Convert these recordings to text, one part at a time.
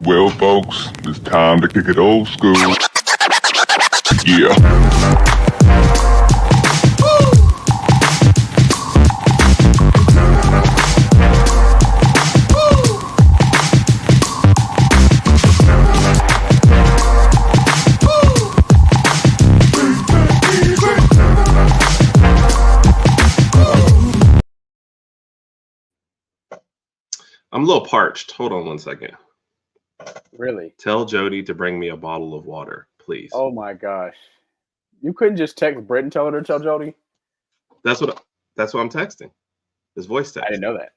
Well, folks, it's time to kick it old school. Yeah. I'm a little parched. Hold on one second. Really? Tell Jody to bring me a bottle of water, please. Oh my gosh. You couldn't just text Britt and tell her to tell Jody? That's what I'm texting. His voice text. I didn't know that.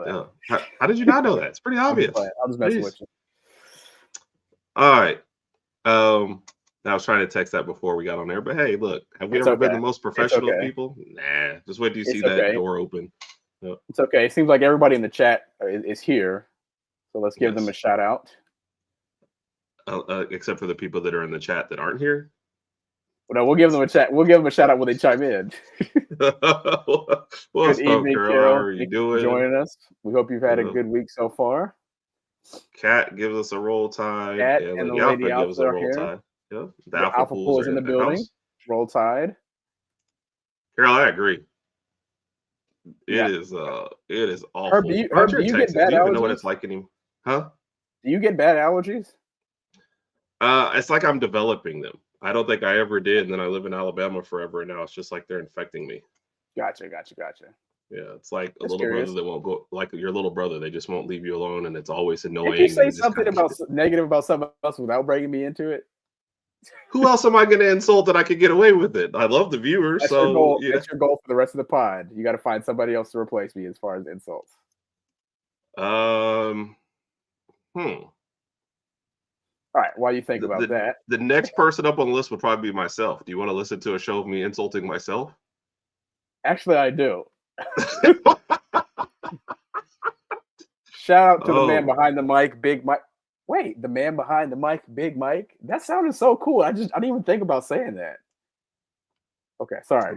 Yeah. How did you not know that? It's pretty obvious. I'm just messing with you. All right. I was trying to text that before we got on there, but hey, look, have we ever been the most professional people? Nah. Just wait till you see that door open. Yep. It's okay. It seems like everybody in the chat is here, so let's give them a shout out. Except for the people that are in the chat that aren't here. Well, no, we'll give them a chat. We'll give them a shout out when they chime in. Good evening, Carol. How are you doing? Joining us. We hope you've had a good week so far. Kat gives us a roll tide. Kat and the Lady Alpha gives us a roll tide. Yeah. The Alpha Pool is in the building. Roll tide. Carol, I agree. It is awful. Herb, do you get bad allergies? Do you even know what it's like anymore? Huh? Do you get bad allergies? It's like I'm developing them. I don't think I ever did, and then I live in Alabama forever, and now it's just like they're infecting me. Gotcha. Yeah, it's like a little brother that won't go, like your little brother. They just won't leave you alone, and it's always annoying. If you say something negative about someone else without bringing me into it, who else am I going to insult that I could get away with it? I love the viewers. That's your goal. Yeah. That's your goal for the rest of the pod. You got to find somebody else to replace me as far as insults. All right. While you think about that, the next person up on the list would probably be myself. Do you want to listen to a show of me insulting myself? Actually, I do. Shout out to the man behind the mic, Big Mike. Wait, the man behind the mic, Big Mike? That sounded so cool. I didn't even think about saying that. Okay, sorry.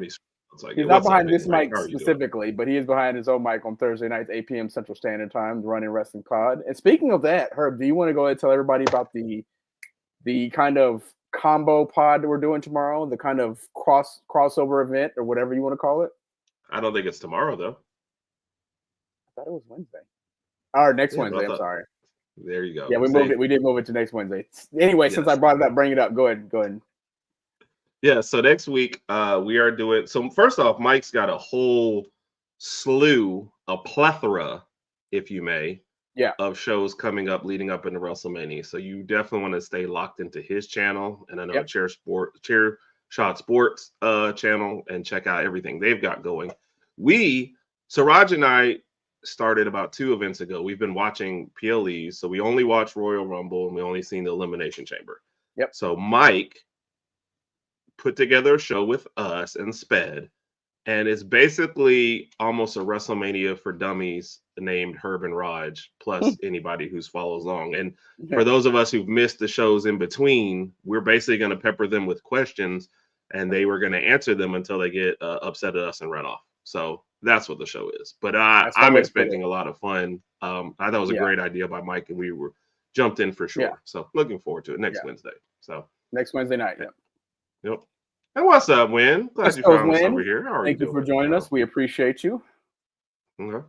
He's not behind this mic specifically, but he is behind his own mic on Thursday nights, 8 p.m. Central Standard Time, running Wrestling Pod. And speaking of that, Herb, do you want to go ahead and tell everybody about the kind of combo pod that we're doing tomorrow, the kind of crossover event or whatever you want to call it? I don't think it's tomorrow, though. I thought it was Wednesday. Or next Wednesday, I'm sorry. There you go. Yeah, we moved it. We did move it to next Wednesday. Anyway, since I brought it up, bring it up. Go ahead. Yeah, so next week we are doing. So first off, Mike's got a whole a plethora, if you may, of shows coming up leading up into WrestleMania. So you definitely want to stay locked into his channel, and I know Chair Shot Sports channel, and check out everything they've got going. Raj and I started about 2 events ago. We've been watching PLEs, so we only watched Royal Rumble and we only seen the Elimination Chamber. Yep. So Mike put together a show with us and Sped, and it's basically almost a WrestleMania for dummies named Herb and Raj, plus anybody who follows along. And for those of us who've missed the shows in between, we're basically going to pepper them with questions, and they were going to answer them until they get upset at us and run off. So that's what the show is. But I'm expecting a lot of fun. I thought it was a great idea by Mike, and we were jumped in for sure. Yeah. So looking forward to it next Wednesday. So next Wednesday night. Yep. And what's up, Win? Glad you found us over here. Thank you for joining us. We appreciate you. Okay.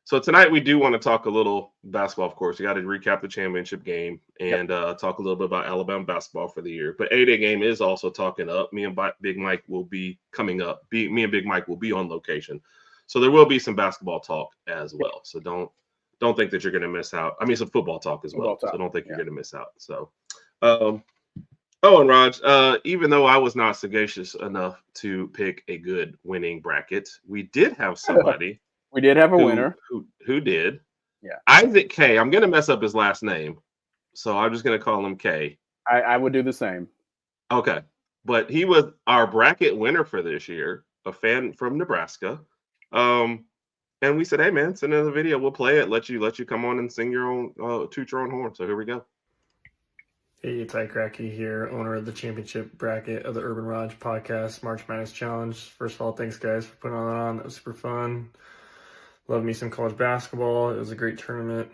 So tonight we do want to talk a little basketball, of course. We got to recap the championship game and talk a little bit about Alabama basketball for the year. But A-Day game is also talking up. Me and Big Mike will be coming up. Me and Big Mike will be on location. So there will be some basketball talk as well. So don't think that you're going to miss out. I mean, some football talk as well. So don't think you're going to miss out. So, and Raj, even though I was not sagacious enough to pick a good winning bracket, we did have somebody. We did have a winner. Who did. Yeah. Isaac K. I'm going to mess up his last name, so I'm just going to call him K. I would do the same. Okay. But he was our bracket winner for this year, a fan from Nebraska. And we said, hey, man, send in the video. We'll play it. Let you come on and sing your own, toot your own horn. So here we go. Hey, it's Ike Racky here, owner of the championship bracket of the N Rodg Podcast March Madness Challenge. First of all, thanks, guys, for putting all that on. That was super fun. Love me some college basketball. It was a great tournament.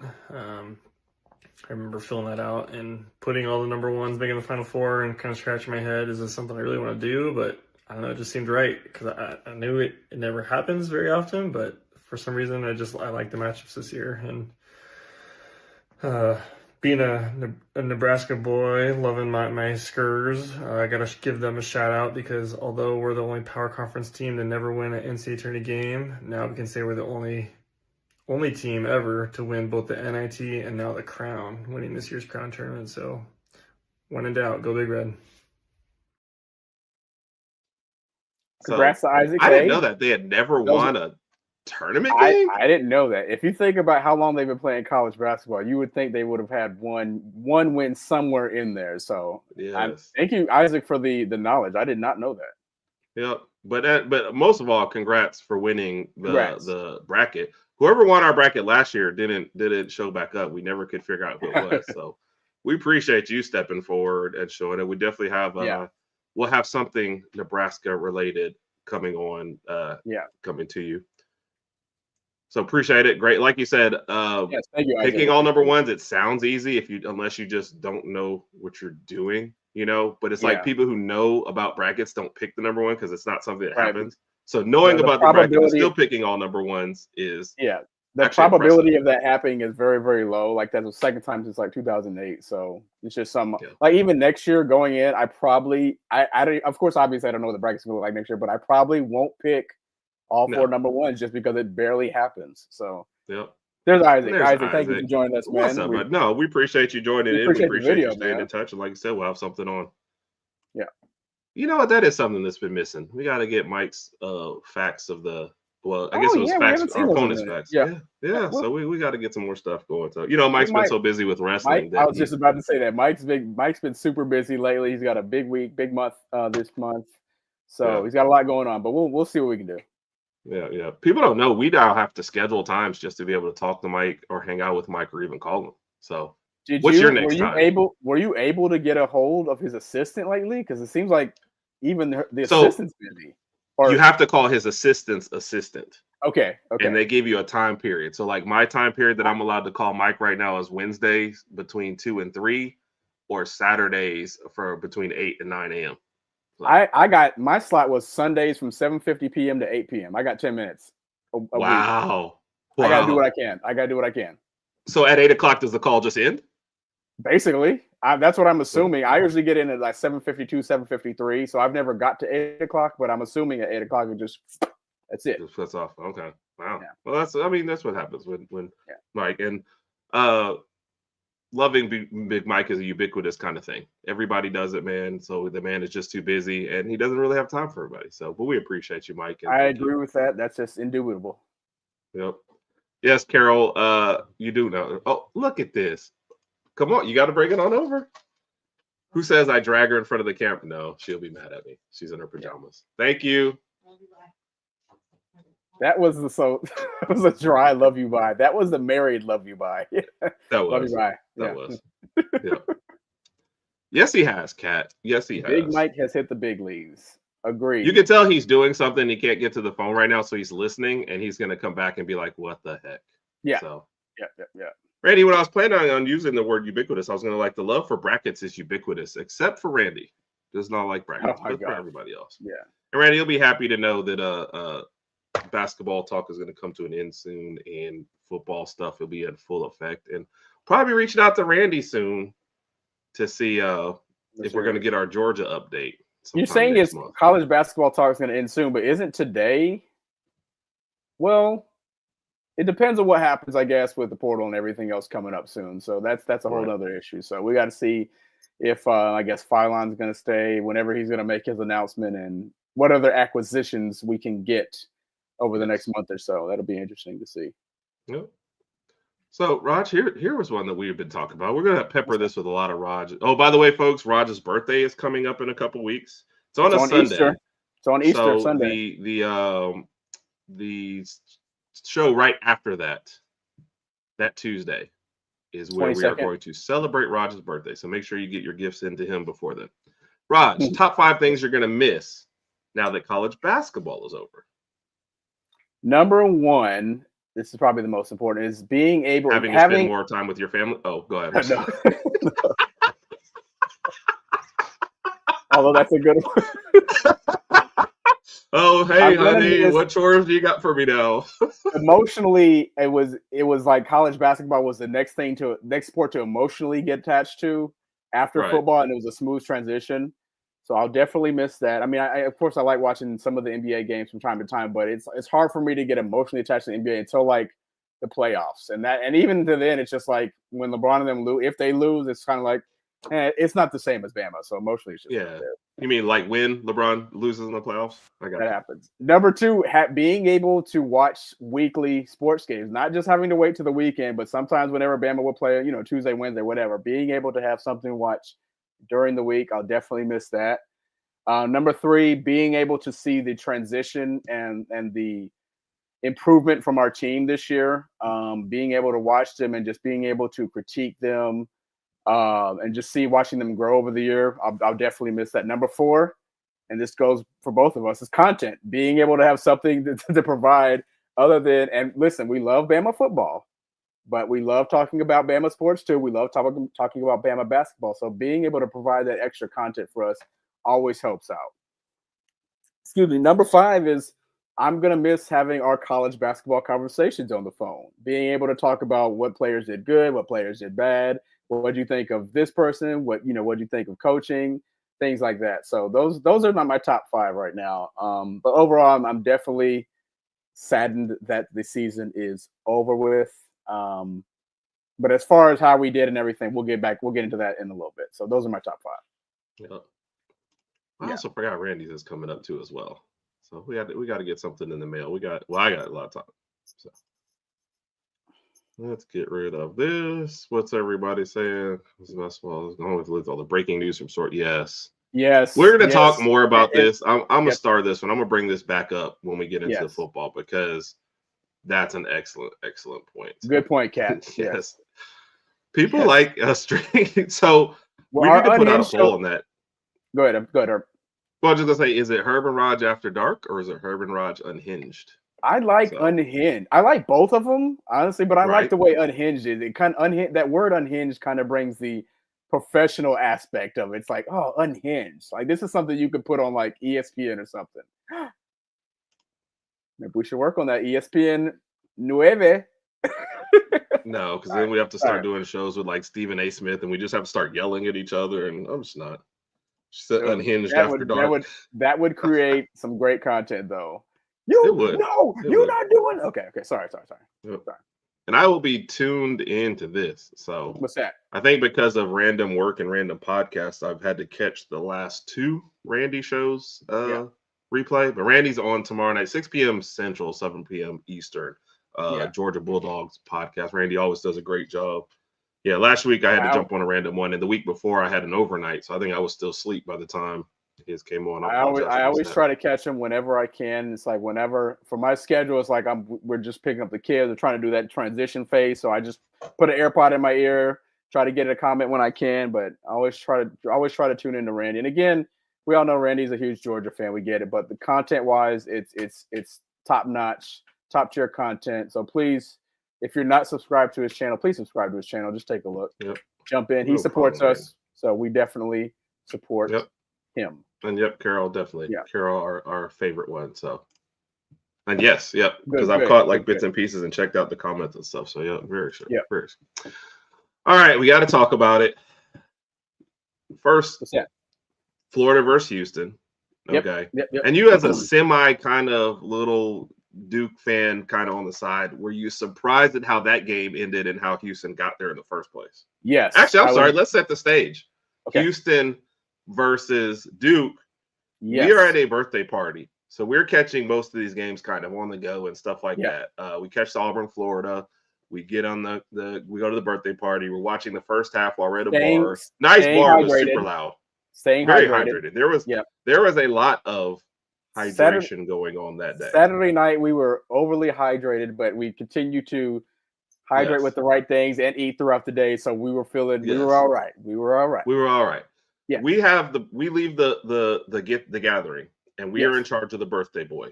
I remember filling that out and putting all the number ones, making the Final Four, and kind of scratching my head. Is this something I really want to do? But I don't know, it just seemed right because I knew it never happens very often, but for some reason I like the matchups this year. And being a Nebraska boy, loving my Skurs, I got to give them a shout out because although we're the only power conference team to never win an NCAA tournament game, now we can say we're the only team ever to win both the NIT and now the Crown, winning this year's Crown tournament. So when in doubt, go Big Red. Congrats to Isaac. I didn't know that they had never won a tournament game. I didn't know that. If you think about how long they've been playing college basketball, you would think they would have had one win somewhere in there. So yes. Thank you, Isaac, for the knowledge. I did not know that. Yep. But most of all, congrats for winning the bracket. Whoever won our bracket last year didn't show back up. We never could figure out who it was. So we appreciate you stepping forward and showing it. We definitely have we'll have something Nebraska related coming on coming to you. So appreciate it. Great. Like you said, yes, thank you, Isaac. Picking all number ones, it sounds easy unless you just don't know what you're doing, but it's like people who know about brackets don't pick the number one because it's not something that happens. So knowing about the bracket and still picking all number ones is the probability of that happening is very, very low. Like that's the second time since like 2008. So it's just like even next year going in, I probably of course obviously I don't know what the bracket's gonna look like next year, but I probably won't pick all four number ones just because it barely happens. So there's Isaac. Isaac, thank you for joining us, man. What's up, man? No, we appreciate you joining in. We appreciate you staying in touch. And like you said, we'll have something on. Yeah. You know what? That is something that's been missing. We got to get Mike's facts of the. Well, I guess it was facts. Our opponent's facts. Yeah. So we got to get some more stuff going. So Mike's been so busy with wrestling. I was just about to say that Mike's been super busy lately. He's got a big week, big month this month. So he's got a lot going on. But we'll see what we can do. Yeah. People don't know we now have to schedule times just to be able to talk to Mike or hang out with Mike or even call him. So what's your next time? Were you able to get a hold of his assistant lately? Because it seems like even the assistant's busy. You have to call his assistant's assistant. Okay. And they give you a time period. So like my time period that I'm allowed to call Mike right now is Wednesdays between 2 and 3 or Saturdays for between 8 and 9 a.m. I got my slot was Sundays from 7:50 p.m. to 8 p.m. I got 10 minutes. Wow. I got to do what I can. So at 8 o'clock, does the call just end? Basically, that's what I'm assuming. I usually get in at like 7:52, 7:53. So I've never got to 8 o'clock, but I'm assuming at 8 o'clock that's it. Just flips off. Okay. Wow. Yeah. Well, that's what happens when Mike and loving Big Mike is a ubiquitous kind of thing. Everybody does it, man. So the man is just too busy and he doesn't really have time for everybody. So, but we appreciate you, Mike. I agree with that. That's just indubitable. Yep. Yes, Carol, you do know. Oh, look at this. Come on. You got to bring it on over. Who says I drag her in front of the camera? No, she'll be mad at me. She's in her pajamas. Thank you. That was a dry love you bye. That was the married love you bye. That was. Love you bye. That was. Yeah. Yes, he has, Kat. Yes, he has. Big Mike has hit the big leagues. Agreed. You can tell he's doing something. He can't get to the phone right now, so he's listening, and he's going to come back and be like, what the heck? Yeah. So. Yeah. Randy, when I was planning on using the word ubiquitous, I was going to the love for brackets is ubiquitous, except for Randy. Does not like brackets, but for everybody else. Yeah. And Randy, you'll be happy to know that basketball talk is going to come to an end soon, and football stuff will be in full effect. And probably reaching out to Randy soon to see if we're going to get our Georgia update. You're saying it's college basketball talk is going to end soon, but isn't today? Well, it depends on what happens, I guess, with the portal and everything else coming up soon. So that's a whole other issue. So we got to see if I guess Phylon's going to stay whenever he's going to make his announcement and what other acquisitions we can get over the next month or so. That'll be interesting to see. Yep. So, Raj, here was one that we've been talking about. We're going to pepper this with a lot of Raj. Oh, by the way, folks, Raj's birthday is coming up in a couple weeks. It's on Sunday. Easter. It's on Easter Sunday. The show right after that Tuesday, is where 22nd. We are going to celebrate Raj's birthday. So make sure you get your gifts into him before then. Raj, top 5 things you're going to miss now that college basketball is over. Number 1, this is probably the most important, is being able to spend more time with your family. Oh, go ahead. No. Although that's a good one. Oh, hey, honey, what chores do you got for me now? Emotionally, it was like college basketball was the next sport to emotionally get attached to after football, and it was a smooth transition. So I'll definitely miss that. I mean, of course I like watching some of the NBA games from time to time, but it's hard for me to get emotionally attached to the NBA until like the playoffs, and even to then, it's just like when LeBron and them lose. If they lose, it's kind of like it's not the same as Bama. So emotionally, it's just yeah. You mean like when LeBron loses in the playoffs? That happens. Number two, being able to watch weekly sports games, not just having to wait to the weekend, but sometimes whenever Bama will play, Tuesday, Wednesday, whatever, being able to have something to watch during the week, I'll definitely miss that. Number three, being able to see the transition and the improvement from our team this year, being able to watch them and just being able to critique them. And just watching them grow over the year, I'll definitely miss that. Number four, and this goes for both of us, is content. Being able to have something to provide other than, and listen, we love Bama football, but we love talking about Bama sports too. We love talking about Bama basketball. So being able to provide that extra content for us always helps out. Excuse me. Number five is I'm going to miss having our college basketball conversations on the phone. Being able to talk about what players did good, what players did bad. What do you think of this person? What do you think of coaching? Things like that. So those are not my top five right now. But overall, I'm definitely saddened that the season is over with. But as far as how we did and everything, we'll get into that in a little bit. So those are my top five. Yeah. I also forgot Randy's is coming up too as well. So we got to get something in the mail. I got a lot of time. So. Let's get rid of this. What's everybody saying? Basketball is going with all the breaking news from Sort. Yes. We're going to talk more about this. I'm going to start this one. I'm going to bring this back up when we get into the football because that's an excellent point. Good point, Kat. Yes. People like us. So we need to put out a poll on that. Go ahead. Herb. Well, I was just going to say, is it Herb and Raj After Dark or is it Herb and Raj Unhinged? I like Unhinged. I like both of them, honestly, but I like the way Unhinged is. It kind of that word Unhinged kind of brings the professional aspect of it. It's like, oh, Unhinged. Like this is something you could put on like ESPN or something. Maybe we should work on that. ESPN 9. No, because then we have to start doing shows with like Stephen A. Smith, and we just have to start yelling at each other, and I'm just not. Unhinged After Dark. That would create some great content, though. You're not doing. Okay. Sorry. Yep. Sorry. And I will be tuned into this. So what's that? I think because of random work and random podcasts, I've had to catch the last two Randy shows replay. But Randy's on tomorrow night, 6 p.m. Central, 7 p.m. Eastern. Georgia Bulldogs podcast. Randy always does a great job. Yeah, last week I had to jump on a random one, and the week before I had an overnight, so I think I was still asleep by the time his came on. I always try to catch him whenever I can. It's like whenever for my schedule, it's like we're just picking up the kids. We're trying to do that transition phase, so I just put an AirPod in my ear, try to get a comment when I can. But I always try to tune into Randy. And again, we all know Randy's a huge Georgia fan. We get it, but the content wise, it's top notch, top tier content. So please, if you're not subscribed to his channel, please subscribe to his channel. Just take a look. Yep. Jump in. He supports us, so we definitely support him. And Carol, definitely. Yeah. Carol, our favorite one. So, and because I've caught like bits and pieces and checked out the comments and stuff. So very sure. Yeah. Very sure. All right, we got to talk about it. First, Florida versus Houston. Okay. Yep. And you as a semi kind of little Duke fan kind of on the side, were you surprised at how that game ended and how Houston got there in the first place? Yes. Actually, I'm sorry. Let's set the stage. Okay. Houston versus Duke. Yes. We are at a birthday party. So we're catching most of these games kind of on the go and stuff like that. We catch Auburn, Florida. We get on we go to the birthday party. We're watching the first half while we're at a bar. Nice bar, was super loud. Staying very hydrated. There was a lot of hydration going on that day. Saturday night we were overly hydrated, but we continue to hydrate with the right things and eat throughout the day. So we were feeling we were all right. We were all right. Yeah. We leave the gathering and we are in charge of the birthday boy.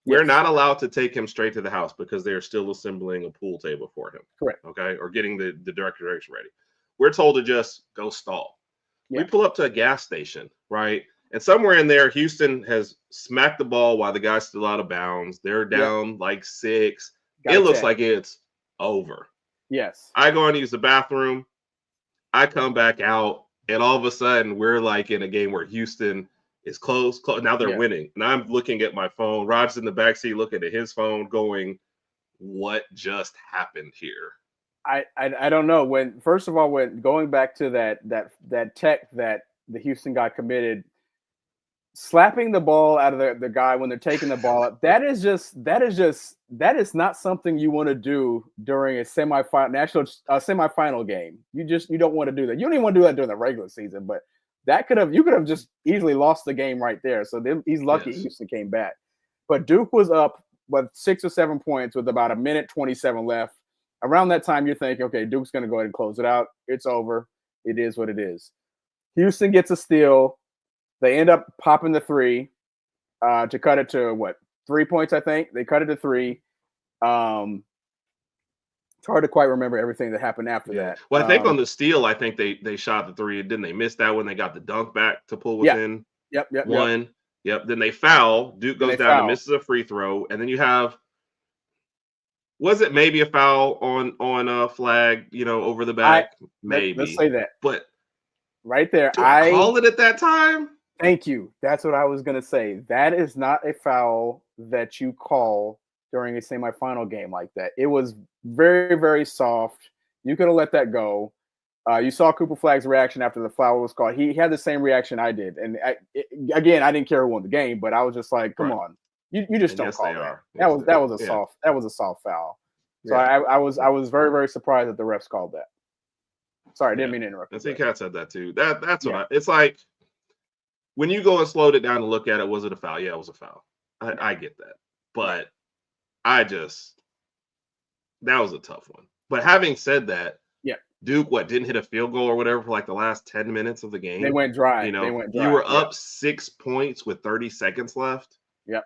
We're not allowed to take him straight to the house because they're still assembling a pool table for him. Correct. Okay. Or getting the direction ready. We're told to just go stall. Yeah. We pull up to a gas station, right? And somewhere in there, Houston has smacked the ball while the guy's still out of bounds. They're down like 6. It looks like it's over. Yes. I go and use the bathroom. I come back out, and all of a sudden, we're like in a game where Houston is close. Now they're winning. And I'm looking at my phone. Rod's in the backseat looking at his phone going, what just happened here? I don't know. When first of all, when going back to that tech that the Houston guy committed, slapping the ball out of the guy when they're taking the ball up, that is not something you want to do during a semifinal game. You don't want to do that. You don't even want to do that during the regular season, but you could have just easily lost the game right there. So he's lucky Houston came back. But Duke was up with 6 or 7 points with about 1:27 left. Around that time, you're thinking, okay, Duke's going to go ahead and close it out. It's over. It is what it is. Houston gets a steal. They end up popping the 3 to cut it to 3 points, I think. They cut it to 3. It's hard to quite remember everything that happened after that. Well, I think on the steal, I think they shot the 3. Didn't they miss that when they got the dunk back to pull within one? Yep. Then they foul. Duke goes down and misses a free throw. And then you have, was it maybe a foul on a flag, over the back? Maybe. Let's say that. But right there, I call it at that time. Thank you. That's what I was going to say. That is not a foul that you call during a semifinal game like that. It was very, very soft. You could have let that go. You saw Cooper Flagg's reaction after the foul was called. He had the same reaction I did. And I didn't care who won the game, but I was just like, come on. You just don't call that. That was a soft foul. So I was very, very surprised that the refs called that. Sorry, I didn't mean to interrupt. I think Kat said that too. That's what it's like. When you go and slowed it down and look at it, was it a foul? Yeah, it was a foul. I get that. But that was a tough one. But having said that, Duke, didn't hit a field goal or whatever for like the last 10 minutes of the game? They went dry. You were up 6 points with 30 seconds left. Yep.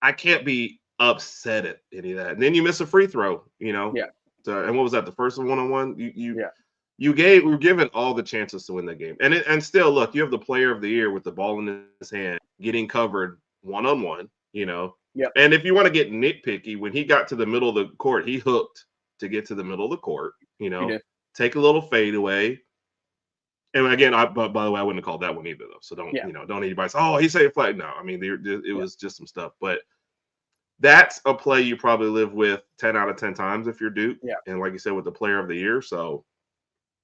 I can't be upset at any of that. And then you miss a free throw, Yeah. And what was that? The first one-on-one? We were given all the chances to win that game. And still, look, you have the player of the year with the ball in his hand, getting covered one-on-one, Yep. And if you want to get nitpicky, when he got to the middle of the court, he hooked to get to the middle of the court, take a little fade away. And again, by the way, I wouldn't have called that one either, though. So don't anybody say, oh, he saved flag. No, I mean, it was just some stuff. But that's a play you probably live with 10 out of 10 times if you're Duke. Yeah. And like you said, with the player of the year. So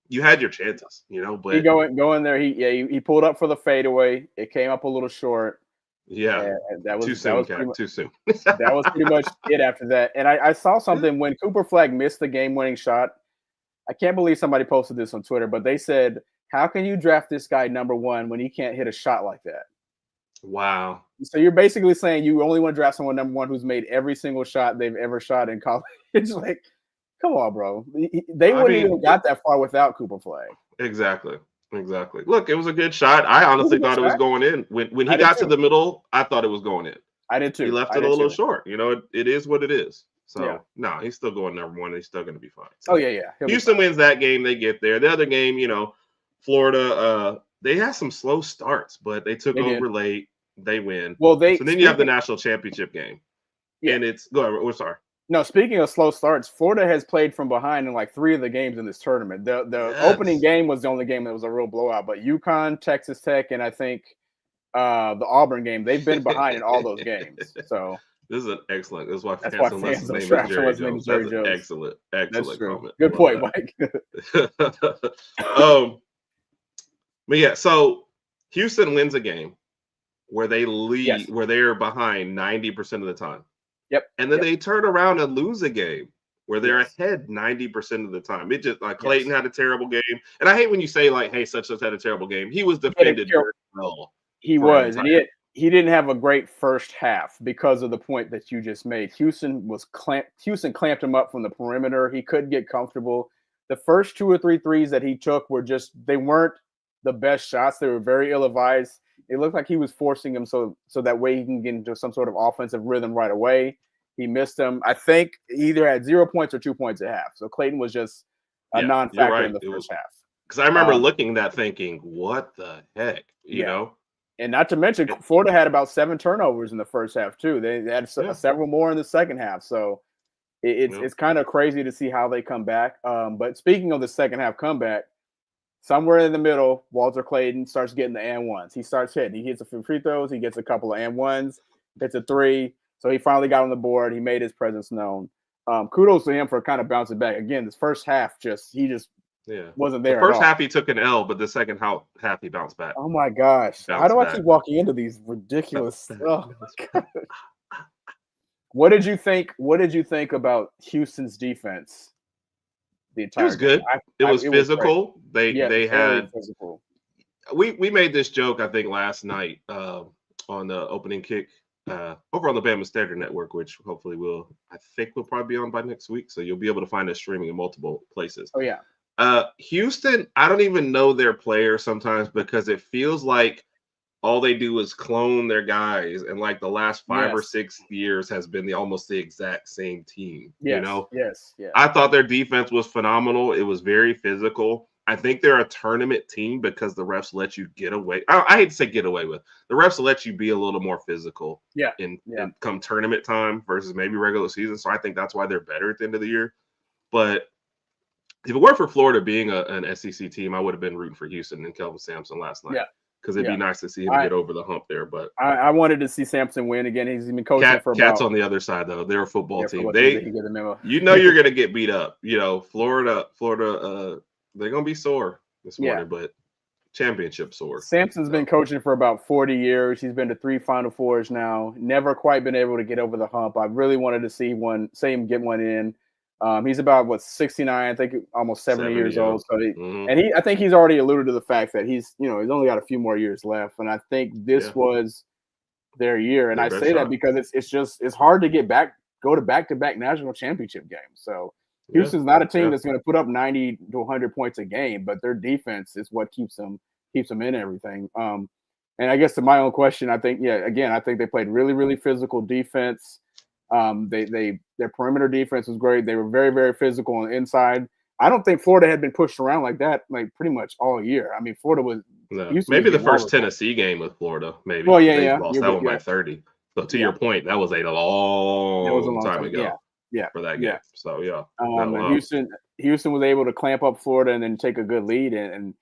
you had your chances, but he go in there. He pulled up for the fadeaway. It came up a little short. Yeah. That was too soon. Too soon. That was pretty much it after that. And I saw something when Cooper Flagg missed the game-winning shot. I can't believe somebody posted this on Twitter, but they said, how can you draft this guy number 1 when he can't hit a shot like that? Wow. So you're basically saying you only want to draft someone number 1 who's made every single shot they've ever shot in college. It's like, come on, bro. They wouldn't even got that far without Cooper Flagg. Exactly. Look, it was a good shot. I honestly thought it was going in. When he got to the middle, I thought it was going in. I did too. He left it a little short. It is what it is. So, no, he's still going number 1. He's still going to be fine. So, Houston wins that game. They get there. The other game, Florida, they had some slow starts, but they took over late. They win. Well, so then you have the national championship game. Yeah. And it's – go ahead. We're sorry. No, speaking of slow starts, Florida has played from behind in like 3 of the games in this tournament. The opening game was the only game that was a real blowout, but UConn, Texas Tech, and I think the Auburn game, they've been behind in all those games. So – this is an excellent. This is why fans his name is Jerry Jones. That's an excellent comment. Good point, Mike. But yeah, so Houston wins a game where they lead, where they're behind 90% of the time. Yep. And then they turn around and lose a game where they're ahead 90% of the time. It just like Clayton had a terrible game, and I hate when you say like, "Hey, such had a terrible game." He was defended very well. He was, and he didn't have a great first half because of the point that you just made. Houston clamped him up from the perimeter. He couldn't get comfortable. The first 2 or 3 threes that he took they weren't the best shots. They were very ill-advised. It looked like he was forcing him so that way he can get into some sort of offensive rhythm right away. He missed them. I think he either had 0 points or 2 points at half. So Clayton was just a non-factor in the first half. Because I remember looking at that thinking, what the heck, you know? And not to mention, Florida had about 7 turnovers in the first half too. They had several more in the second half. So it's kind of crazy to see how they come back. But speaking of the second half comeback, somewhere in the middle, Walter Clayton starts getting the and ones. He starts hitting. He hits a few free throws. He gets a couple of and ones, hits a 3. So he finally got on the board. He made his presence known. Kudos to him for kind of bouncing back. Again, this first half, he wasn't there. The first half he took an L, but the second half he bounced back. Oh my gosh! How do I keep walking into these ridiculous? Oh my God. What did you think? What did you think about Houston's defense? The entire it was good. It was physical. They had physical. We made this joke I think last night on the opening kick over on the Bama Standard Network, which hopefully we'll probably be on by next week. So you'll be able to find us streaming in multiple places. Oh yeah. Houston, I don't even know their players sometimes because it feels like all they do is clone their guys, and like the last 5 or 6 years has been almost the exact same team. Yes, you know? Yes. I thought their defense was phenomenal. It was very physical. I think they're a tournament team because the refs let you get away. I hate to say get away with. The refs let you be a little more physical in come tournament time versus maybe regular season. So I think that's why they're better at the end of the year. But if it weren't for Florida being an SEC team, I would have been rooting for Houston and Kelvin Sampson last night. Yeah. Because it'd be nice to see him get over the hump there. But I wanted to see Sampson win again. He's been coaching for Cats on the other side, though. They're a football team. You know you're going to get beat up. You know, Florida, they're going to be sore this morning, but championship sore. Sampson's been coaching for about 40 years. He's been to 3 Final Fours now. Never quite been able to get over the hump. I really wanted to see him get one in. He's about 69, I think almost 70 years old. So I think he's already alluded to the fact that he's only got a few more years left. And I think this was their year. And I say that because it's hard to go to back-to-back national championship games. So Houston's not a team that's going to put up 90 to 100 points a game, but their defense is what keeps them in everything. And I guess to my own question, I think they played really, really physical defense. Their perimeter defense was great. They were very, very physical on the inside. I don't think Florida had been pushed around like that pretty much all year. I mean, Florida was maybe the first Tennessee game with Florida. Maybe they lost that one by 30. So to your point, that was a long time ago. For that game. So Houston was able to clamp up Florida and then take a good lead. And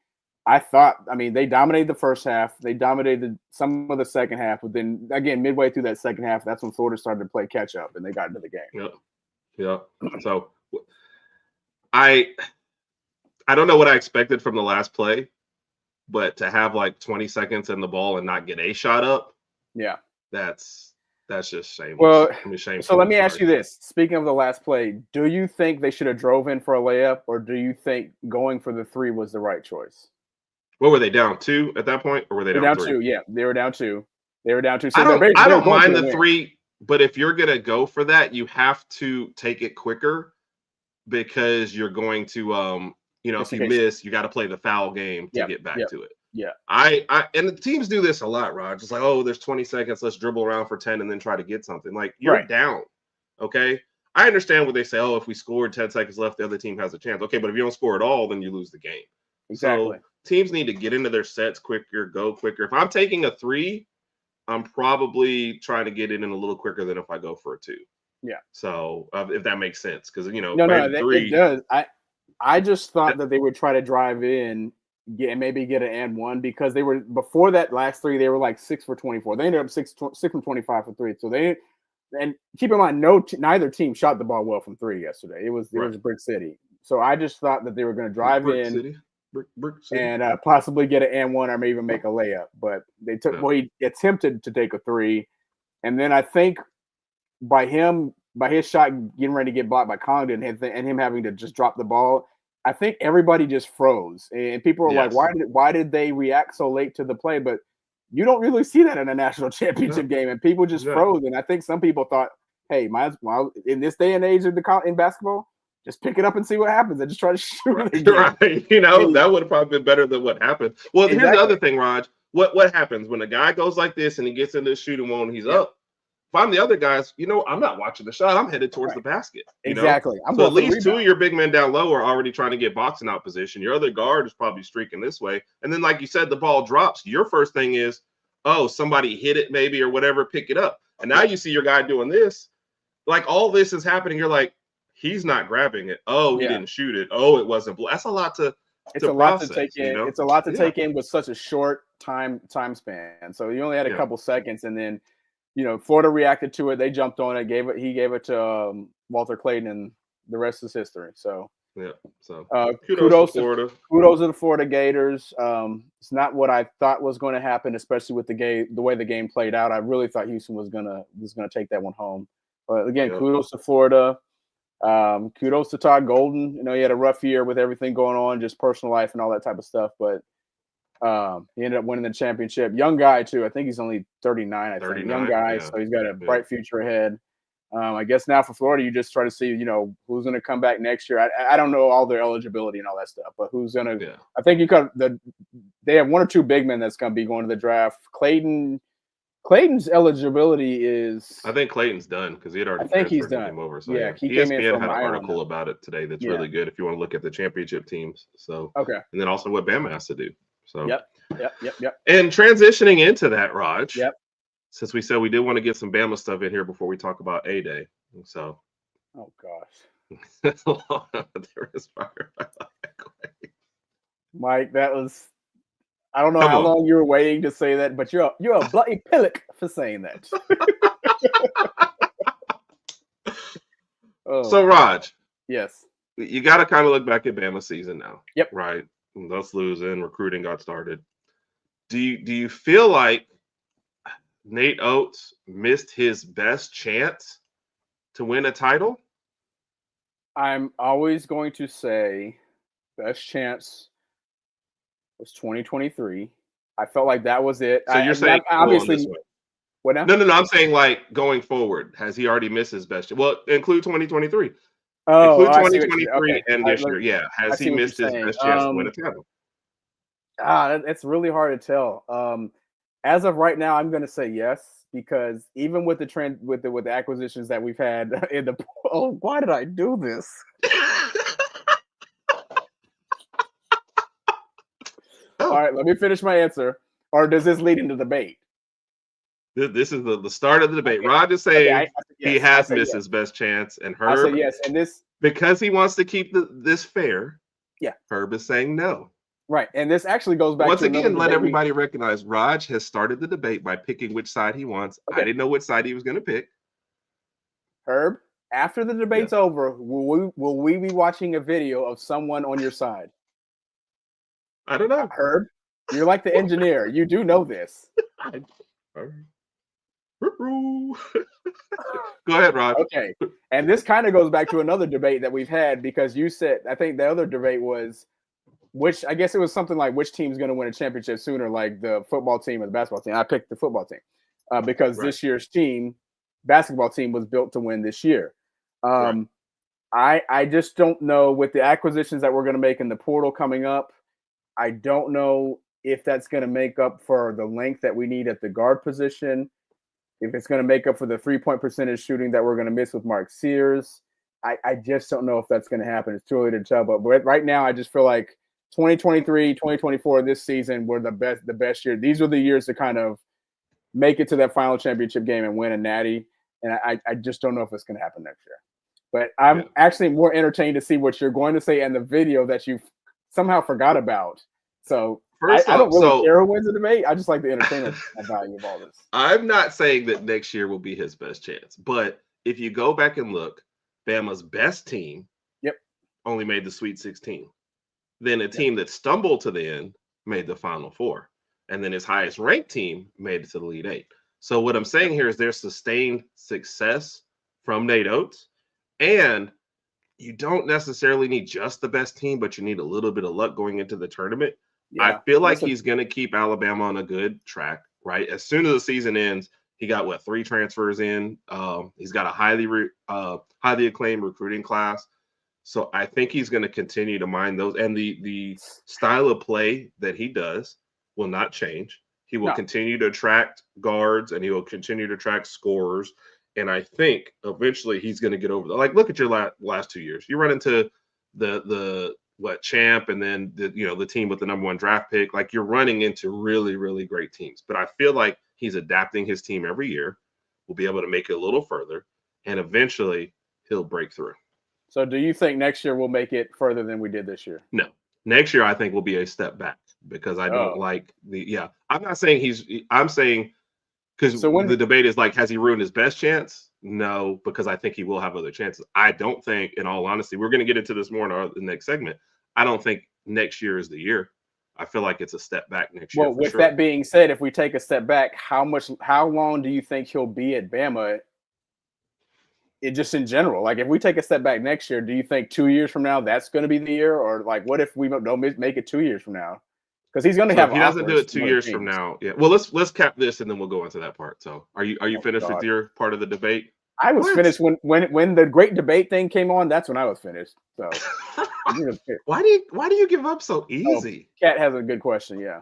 I thought, they dominated the first half. They dominated some of the second half. But then, again, midway through that second half, that's when Florida started to play catch-up, and they got into the game. Yeah. So I don't know what I expected from the last play, but to have 20 seconds in the ball and not get a shot up, that's just shameless. Well, so let me ask you this. Speaking of the last play, do you think they should have drove in for a layup, or do you think going for the 3 was the right choice? What were they down 2 at that point, or were they down 3? 2? Yeah, they were down 2. They were down 2. So I don't mind the 3, but if you're gonna go for that, you have to take it quicker because you're going to if you miss, you got to play the foul game to get back to it. Yeah. I and the teams do this a lot, Rod. It's like, there's 20 seconds, let's dribble around for 10 and then try to get something. You're down. Okay. I understand what they say. If we scored 10 seconds left, the other team has a chance. Okay, but if you don't score at all, then you lose the game. Exactly. So teams need to get into their sets quicker, go quicker. If I'm taking a 3, I'm probably trying to get it in a little quicker than if I go for a 2. Yeah. So if that makes sense, because it does. I just thought that they would try to drive in, maybe get an and 1 because they were before that last 3. They were 6 for 24. They ended up 6 from 25 for 3. So and keep in mind, neither team shot the ball well from 3 yesterday. It was Brick City. So I just thought that they were going to drive in. Brick City. And possibly get an and 1 or maybe even make a layup. But they took. Well, he attempted to take a 3, and then I think by his shot getting ready to get blocked by Congdon and him having to just drop the ball, I think everybody just froze. And people were like, "Why did they react so late to the play?" But you don't really see that in a national championship game, and people just froze. And I think some people thought, "Hey, might as well in this day and age in basketball." Just pick it up and see what happens. And just try to shoot it. Right. That would have probably been better than what happened. Well, here's the other thing, Raj. what happens when a guy goes like this and he gets into the shooting wall and he's up? If I'm the other guys, I'm not watching the shot. I'm headed towards the basket. Exactly. So at least two of your big men down low are already trying to get boxing out position. Your other guard is probably streaking this way. And then, like you said, the ball drops. Your first thing is, oh, somebody hit it maybe or whatever, pick it up. And now you see your guy doing this. Like all this is happening. You're like, he's not grabbing it. Oh, he didn't shoot it. Oh, it wasn't. That's a lot to process, to take in. It's a lot to take in with such a short time span. So you only had a couple seconds, and then Florida reacted to it. They jumped on it. He gave it to Walter Clayton, and the rest is history. So kudos to Florida. Kudos to the Florida Gators. It's not what I thought was going to happen, especially with the way the game played out. I really thought Houston was gonna take that one home. But again, kudos to Florida. Kudos to Todd Golden. He had a rough year with everything going on, just personal life and all that type of stuff. But he ended up winning the championship. Young guy too. I think he's only 39. I think young guy, so he's got a bright future ahead. I guess now for Florida, you just try to see, who's going to come back next year. I don't know all their eligibility and all that stuff, but who's going to? Yeah. I think they have one or two big men that's going to be going to the draft. Clayton's eligibility is. I think Clayton's done because he had already. I think he's done. Him over, so ESPN had an article about it today that's really good if you want to look at the championship teams. So and then also what Bama has to do. So yep. And transitioning into that, Raj. Yep. Since we said we did want to get some Bama stuff in here before we talk about A-Day. So. Oh gosh. That's a lot there is fire. Mike, that was. I don't know how long you were waiting to say that, but you're a bloody pillock for saying that. So, Raj. Yes. You got to kind of look back at Bama season now. Yep. Right. Thus losing, recruiting got started. Do you feel like Nate Oates missed his best chance to win a title? I'm always going to say best chance was 2023. I felt like that was it. So you're saying obviously what now? No. I'm saying like going forward, has he already missed his best? Well, include 2023. Oh, include 2023 and this year. Yeah, has he missed his best chance to win a title? It's really hard to tell. As of right now, I'm going to say yes, because even with the trend with the acquisitions that we've had in the why did I do this? All right, let me finish my answer. Or does this lead into debate? This is the start of the debate. Okay. Rod is saying he has missed his best chance, and Herb. I said yes, and this because he wants to keep this fair. Yeah, Herb is saying no. Right, and this actually goes back. Once again, let everybody recognize Raj has started the debate by picking which side he wants. Okay. I didn't know which side he was going to pick. Herb, after the debate's over, will we be watching a video of someone on your side? I don't know. Herb, you're like the engineer. You do know this. Go ahead, Rod. Okay. And this kind of goes back to another debate that we've had, because you said, I think the other debate was I guess it was something like which team's going to win a championship sooner, like the football team or the basketball team. I picked the football team because this year's basketball team was built to win this year. I just don't know, with the acquisitions that we're going to make in the portal coming up, I don't know if that's going to make up for the length that we need at the guard position, if it's going to make up for the 3-point percentage shooting that we're going to miss with Mark Sears. I just don't know if that's going to happen. It's too early to tell. But right now, I just feel like 2023, 2024, this season were the best year. These were the years to kind of make it to that final championship game and win a natty. And I just don't know if it's going to happen next year. But I'm actually more entertained to see what you're going to say in the video that you somehow forgot about. So I don't really care who wins the debate. I just like the entertainment value of all this. I'm not saying that next year will be his best chance. But if you go back and look, Bama's best team only made the Sweet 16. Then a team that stumbled to the end made the Final Four. And then his highest ranked team made it to the Elite Eight. So what I'm saying here is there's sustained success from Nate Oates. And you don't necessarily need just the best team, but you need a little bit of luck going into the tournament. Yeah, I feel like he's going to keep Alabama on a good track, right? As soon as the season ends, he got 3 transfers in. He's got a highly acclaimed recruiting class. So I think he's going to continue to mine those. And the style of play that he does will not change. He will continue to attract guards and he will continue to attract scorers. And I think eventually he's going to get over that. Like, look at your last 2 years. You run into the champ and then the team with the number 1 draft pick. Like, you're running into really, really great teams. But I feel like he's adapting his team every year. We'll be able to make it a little further. And eventually he'll break through. So do you think next year we'll make it further than we did this year? No. Next year I think will be a step back because I don't like I'm not saying I'm saying because the debate is like, has he ruined his best chance? No, because I think he will have other chances. I don't think, in all honesty, we're going to get into this more in the next segment. I don't think next year is the year. I feel like it's a step back next year. Well, with that being said, if we take a step back, how long do you think he'll be at Bama? Just in general, like if we take a step back next year, do you think 2 years from now that's going to be the year, or like what if we don't make it 2 years from now? Because he's going to have. If he doesn't do it 2 years from now, yeah. Well, let's cap this and then we'll go into that part. So, are you finished with your part of the debate? I was finished when the great debate thing came on. That's when I was finished. So, why do you give up so easy? Kat has a good question. Yeah.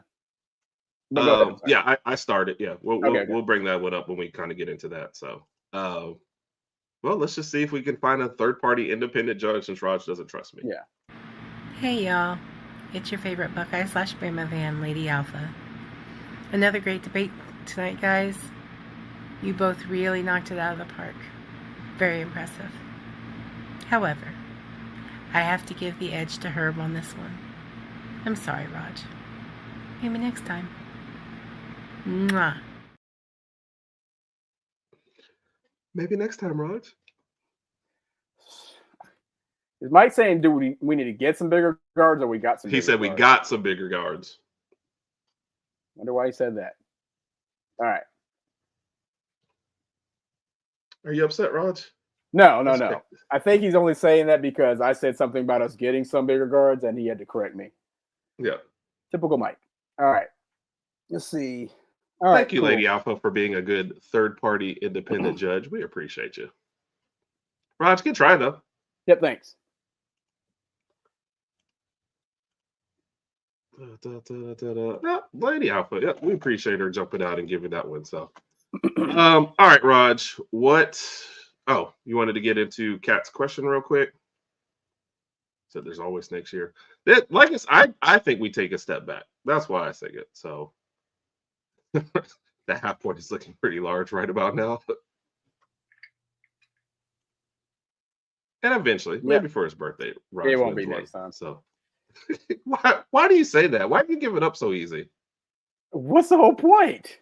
I started. Yeah, we'll bring that one up when we kind of get into that. So, well, let's just see if we can find a third-party independent judge since Raj doesn't trust me. Yeah. Hey, y'all. It's your favorite Buckeye/Bama fan, Lady Alpha. Another great debate tonight, guys. You both really knocked it out of the park. Very impressive. However, I have to give the edge to Herb on this one. I'm sorry, Raj. Maybe next time. Mwah. Maybe next time, Raj. Is Mike saying, do we need to get some bigger guards, or we got some? He said we got some bigger guards. Wonder why he said that. All right. Are you upset, Raj? No. I think he's only saying that because I said something about us getting some bigger guards, and he had to correct me. Yeah. Typical Mike. All right. Let's see. All right. Thank you, cool. Lady Alpha, for being a good third-party independent judge. We appreciate you. Raj, good try, though. Yep, thanks. Lady Alpha. Yeah, we appreciate her jumping out and giving that one. So, all right, Raj. What? Oh, you wanted to get into Kat's question real quick? Said there's always next year. I think we take a step back. That's why I say it. So that half point is looking pretty large right about now. And eventually, maybe for his birthday, Raj it won't be next time. So why do you say that? Why do you give it up so easy? What's the whole point?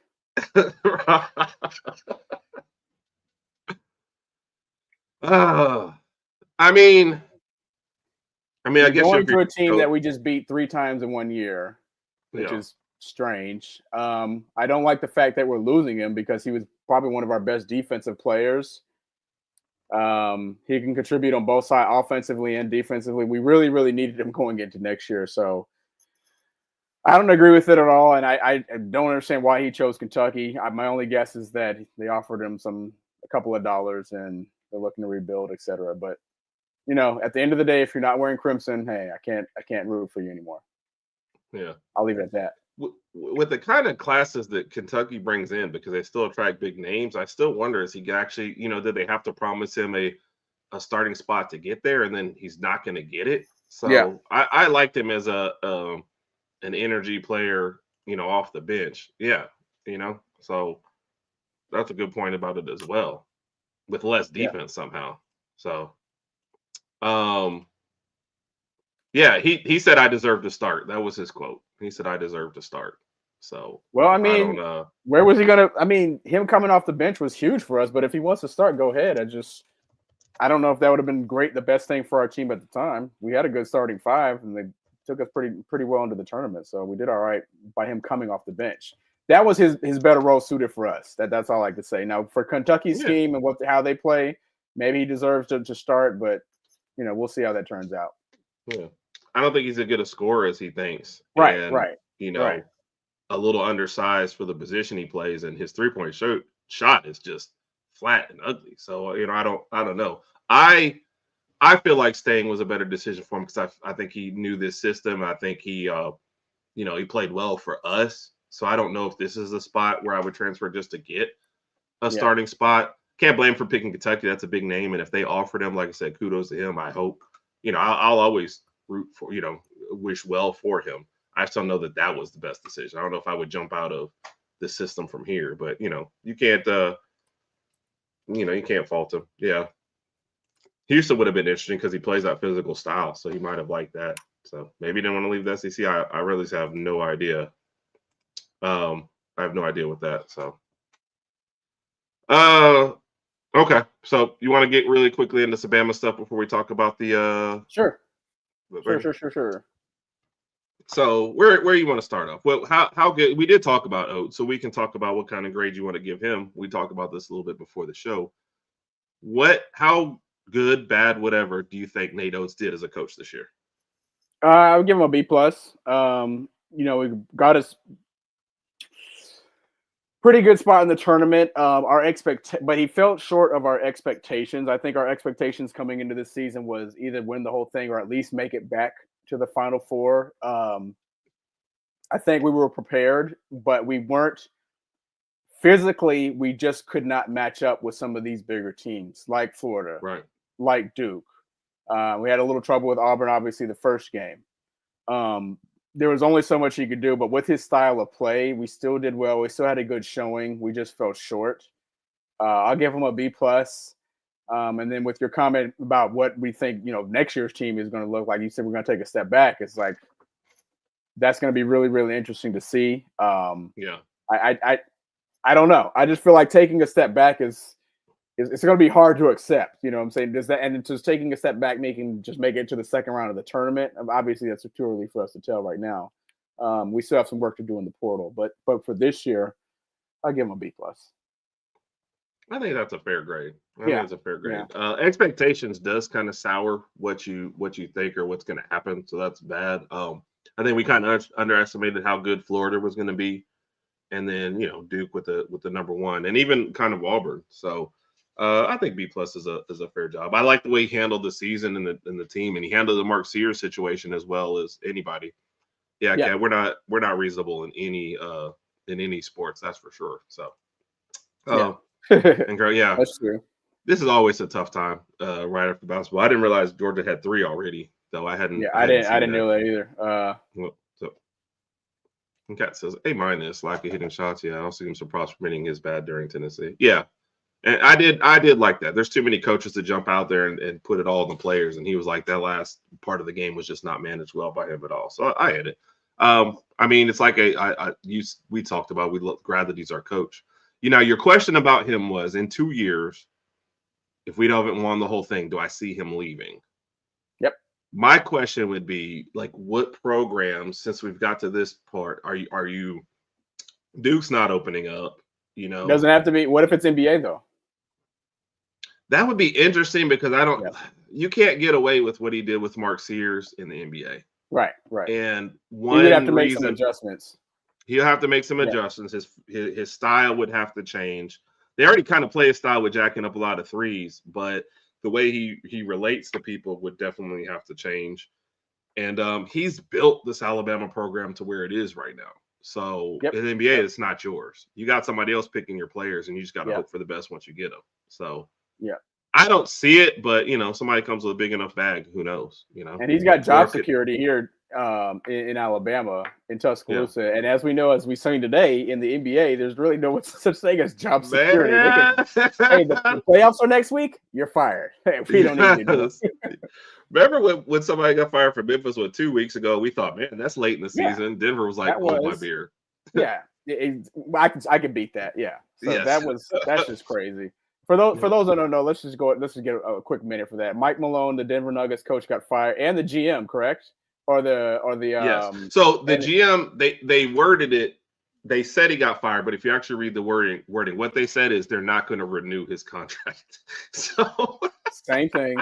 I mean, I guess going to a team that we just beat 3 times in 1 year, which is strange. I don't like the fact that we're losing him because he was probably one of our best defensive players. He can contribute on both sides, offensively and defensively. We really, really needed him going into next year. So I don't agree with it at all. And I don't understand why he chose Kentucky. My only guess is that they offered him a couple of dollars and they're looking to rebuild, et cetera. But, at the end of the day, if you're not wearing crimson, hey, I can't root for you anymore. Yeah. I'll leave it at that. With the kind of classes that Kentucky brings in, because they still attract big names, I still wonder, is he actually, did they have to promise him a starting spot to get there, and then he's not going to get it? So yeah. I liked him as an energy player, off the bench. Yeah, so that's a good point about it as well, with less defense somehow. So, yeah, he said, "I deserve to start." That was his quote. He said, "I deserve to start." So, well, where was he gonna? Him coming off the bench was huge for us. But if he wants to start, go ahead. I don't know if that would have been great. The best thing for our team at the time. We had a good starting 5, and they took us pretty well into the tournament. So we did all right by him coming off the bench. That was his better role suited for us. That's all I like to say. Now for Kentucky's scheme and how they play, maybe he deserves to start. But we'll see how that turns out. Yeah. I don't think he's as good a scorer as he thinks. Right. A little undersized for the position he plays, and his 3-point shot is just flat and ugly. So, I don't know. I feel like staying was a better decision for him because I think he knew this system. I think he, he played well for us. So I don't know if this is a spot where I would transfer just to get a starting spot. Can't blame him for picking Kentucky. That's a big name. And if they offered him, like I said, kudos to him. I hope, I'll always root for, wish well for him. I just don't know that was the best decision. I don't know if I would jump out of the system from here, but you can't, you can't fault him. Yeah. Houston would have been interesting because he plays that physical style. So he might have liked that. So maybe he didn't want to leave the SEC. I really have no idea. I have no idea with that. So, okay. So you want to get really quickly into some Bama stuff before we talk about the Sure. So where you want to start off? Well, how good we did talk about Oates, so we can talk about what kind of grade you want to give him. We talked about this a little bit before the show. How good, bad, whatever do you think Nate Oates did as a coach this year? I would give him a B+. We got us pretty good spot in the tournament. But he fell short of our expectations. I think our expectations coming into this season was either win the whole thing or at least make it back to the Final Four. I think we were prepared, but we weren't physically. We just could not match up with some of these bigger teams like Florida, right? Like Duke. We had a little trouble with Auburn, obviously, the first game. There was only so much he could do, but with his style of play, we still did well. We still had a good showing. We just fell short. I'll give him a B+. And then with your comment about what we think, next year's team is going to look like, you said we're going to take a step back. It's like that's going to be really, really interesting to see. Yeah. I don't know. I just feel like taking a step back is it's going to be hard to accept. You know what I'm saying? And just taking a step back, make it to the second round of the tournament. Obviously, that's too early for us to tell right now. We still have some work to do in the portal, but for this year, I'll give him a B+. I think that's a fair grade. I think that's a fair grade. Yeah. Expectations does kind of sour what you think or what's going to happen, so that's bad. I think we kind of underestimated how good Florida was going to be, and then Duke with the number one, and even kind of Auburn. So I think B+ is a fair job. I like the way he handled the season and the team, and he handled the Mark Sears situation as well as anybody. Yeah. We're not reasonable in any sports, that's for sure. So. And yeah, that's true. This is always a tough time right after basketball. I didn't realize Georgia had 3 already, though. I hadn't. Yeah, I didn't know that either. So Cat says A-, lack of hitting shots. Yeah, I don't see him surprised for hitting his bad during Tennessee. Yeah, and I did like that. There's too many coaches to jump out there and put it all in the players, and he was like that last part of the game was just not managed well by him at all. So I hit it. I mean, it's like we talked about. We glad that he's our coach. Your question about him was, in 2 years, if we haven't won the whole thing, do I see him leaving? Yep. My question would be, like, what programs, since we've got to this part, are you Duke's not opening up, Doesn't have to be. What if it's NBA, though? That would be interesting because you can't get away with what he did with Mark Sears in the NBA. Right. And he would have to make some adjustments. He'll have to make some adjustments. His style would have to change. They already kind of play a style with jacking up a lot of threes, but the way he relates to people would definitely have to change. And he's built this Alabama program to where it is right now. So in the NBA, it's not yours. You got somebody else picking your players, and you just got to hope for the best once you get them. So I don't see it, but somebody comes with a big enough bag, who knows? And he's got job security here. In Alabama, in Tuscaloosa, and as we know, as we've seen today in the NBA, there's really no such thing as job security. Hey, the playoffs are next week. You're fired. We don't need to do this. Remember when somebody got fired from Memphis 2 weeks ago? We thought, man, that's late in the season. Denver was like, hold my beer. I could beat that. Yeah, so that's just crazy. For those that don't know, let's just get a quick minute for that. Mike Malone, the Denver Nuggets coach, got fired, and the GM, correct? Or the yes. So the GM, they worded it. They said he got fired, but if you actually read the wording, what they said is they're not going to renew his contract. So same thing.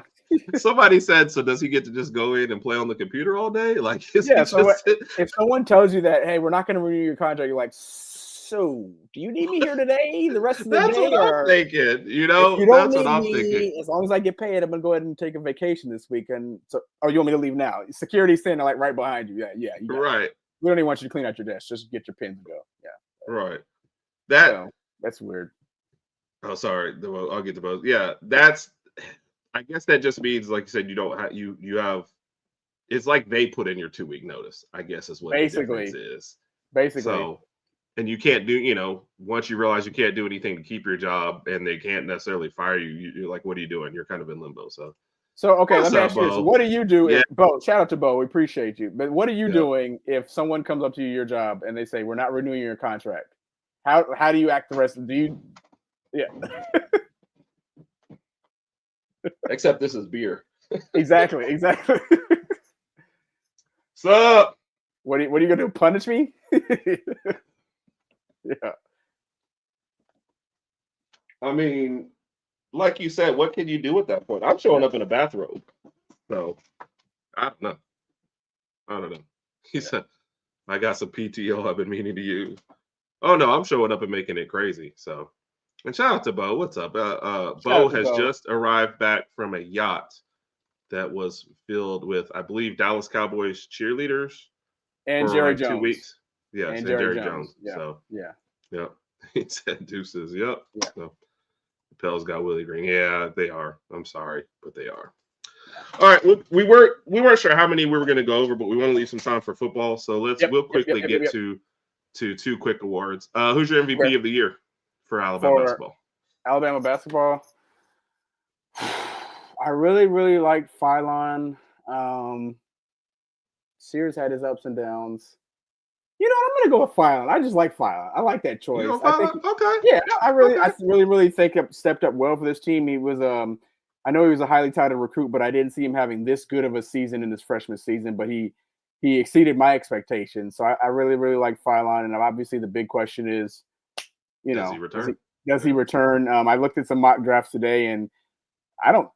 Somebody said, so does he get to just go in and play on the computer all day? Like, so if someone tells you that, hey, we're not going to renew your contract, you're like, so do you need me here today? The rest of the day? That's what I'm thinking. That's what I'm thinking. As long as I get paid, I'm gonna go ahead and take a vacation this weekend. So, you want me to leave now? Security's standing like right behind you. Yeah. Right. We don't even want you to clean out your desk. Just get your pins and go. Right. That's weird. Oh, sorry. Well, I'll get to both. Yeah, I guess that just means, like you said, you don't have you have. It's like they put in your 2-week notice, I guess, is what the difference is. Basically. So, and you can't do, once you realize you can't do anything to keep your job, and they can't necessarily fire you, you're like, what are you doing? You're kind of in limbo. So okay, let me ask you this: what do you do? Yeah. Bo, shout out to Bo, we appreciate you. But what are you doing if someone comes up to you, your job, and they say we're not renewing your contract? How do you act the rest? Do you? Yeah. Except this is beer. Exactly. Sup? What are you gonna do? Punish me? Yeah. I mean, like you said, what can you do at that point? I'm showing up in a bathrobe. So I don't know. He said, I got some PTO I've been meaning to use. Oh no, I'm showing up and making it crazy. So, and shout out to Bo. What's up? Bo has just arrived back from a yacht that was filled with, I believe, Dallas Cowboys cheerleaders and Jerry Jones. 2 weeks. Yeah, and Jerry Jones. Yeah. So yeah. He said deuces. Yep. Yeah. So the Pels got Willie Green. Yeah, they are. I'm sorry, but they are. All right. We weren't sure how many we were going to go over, but we want to leave some time for football. So we'll quickly get to 2 quick awards. Who's your MVP of the year for Alabama basketball? Alabama basketball. I really, really like Phylon. Sears had his ups and downs. I'm gonna go with Phylon. I just like Phylon. I like that choice. Okay. Yeah, I really think he stepped up well for this team. He was I know he was a highly touted recruit, but I didn't see him having this good of a season in his freshman season. But he exceeded my expectations. So I really, really like Phylon. And obviously the big question is, does he return? Does he return? I looked at some mock drafts today, and I don't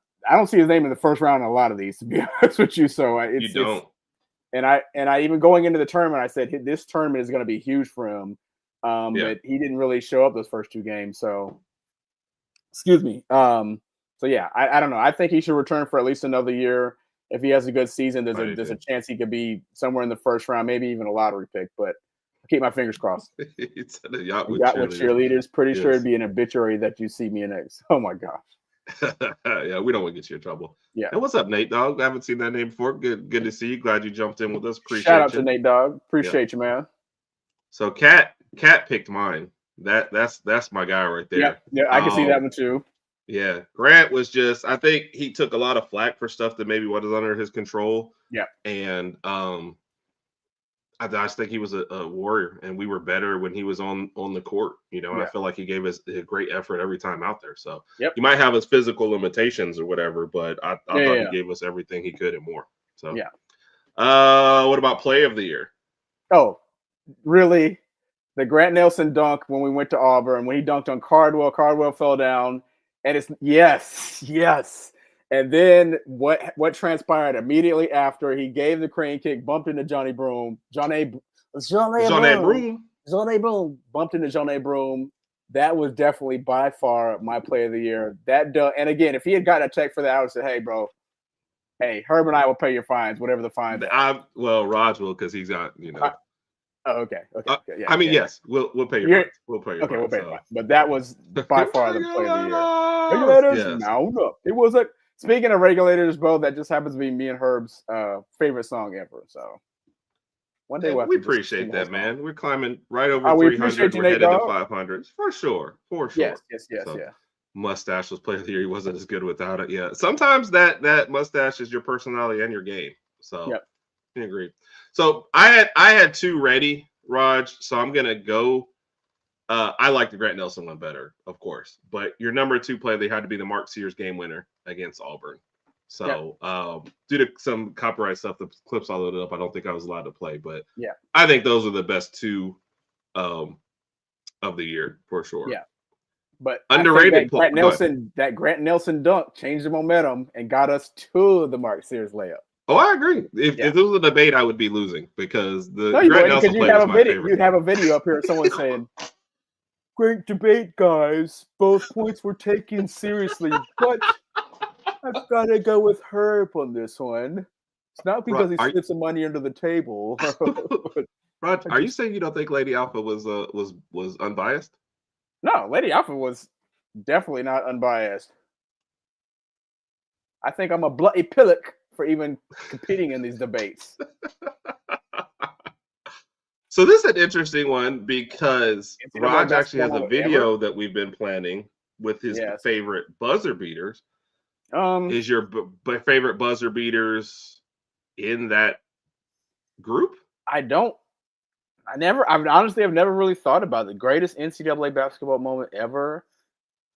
see his name in the first round in a lot of these, to be honest with you. So you don't. And I even going into the tournament, I said this tournament is going to be huge for him. But he didn't really show up those first 2 games. So, excuse me. So yeah, I don't know. I think he should return for at least another year. If he has a good season, there's a chance he could be somewhere in the first round, maybe even a lottery pick. But I keep my fingers crossed. It's a yacht with cheerleaders. Pretty sure it'd be an obituary that you see me in next. Oh my gosh. Yeah, we don't want to get you in trouble. Yeah. And what's up, Nate Dogg? I haven't seen that name before. Good to see you. Glad you jumped in with us. Appreciate Shout out to Nate Dogg. Appreciate you, man. So Cat picked mine. That's my guy right there. Yeah, I can see that one too. Yeah. Grant was I think he took a lot of flack for stuff that maybe wasn't under his control. Yeah. And I just think he was a warrior, and we were better when he was on the court, and I feel like he gave us a great effort every time out there. So he might have his physical limitations or whatever, but I thought he gave us everything he could and more. So what about play of the year? Oh, really? The Grant Nelson dunk when we went to Auburn, when he dunked on Cardwell fell down, and it's yes. And then what transpired immediately after he gave the crane kick, bumped into Johnny Broom. Johnny Broom bumped into Johnny Broom. That was definitely by far my play of the year. And again, if he had gotten a check for that, I would say, hey, bro, Herb and I will pay your fines, whatever the fines. Raj will, because he's got, okay. Yeah, I mean, yes, we'll pay your fines. We'll pay your fines. We'll pay your fines. But that was by far the play of the year. Regulators, now it was speaking of regulators, bro, that just happens to be me and Herb's favorite song ever. So one day we appreciate that, man. We're climbing right over 300. We're headed to 500 for sure. Yes. So, mustache was player of the year. He wasn't as good without it. Yeah, sometimes that mustache is your personality and your game. So I agree. So I had 2 ready, Raj. So I'm gonna go. I like the Grant Nelson one better, of course. But your number 2 play, they had to be the Mark Sears game winner against Auburn. So due to some copyright stuff, the clips I loaded up, I don't think I was allowed to play. But I think those are the best 2 of the year for sure. Yeah. But underrated that Grant Nelson dunk changed the momentum and got us to the Mark Sears layup. Oh, I agree. If this was a debate, I would be losing because Grant Nelson play was my favorite. You'd have a video up here of someone saying, "Great debate, guys. Both points were taken seriously, but I've got to go with Herb on this one. It's not because he slid some money under the table." Rod, are you saying you don't think Lady Alpha was unbiased? No, Lady Alpha was definitely not unbiased. I think I'm a bloody pillock for even competing in these debates. So this is an interesting one because Raj actually has a video ever? that we've been planning with his favorite buzzer beaters. Is your favorite buzzer beaters in that group? I honestly have never really thought about the greatest NCAA basketball moment ever.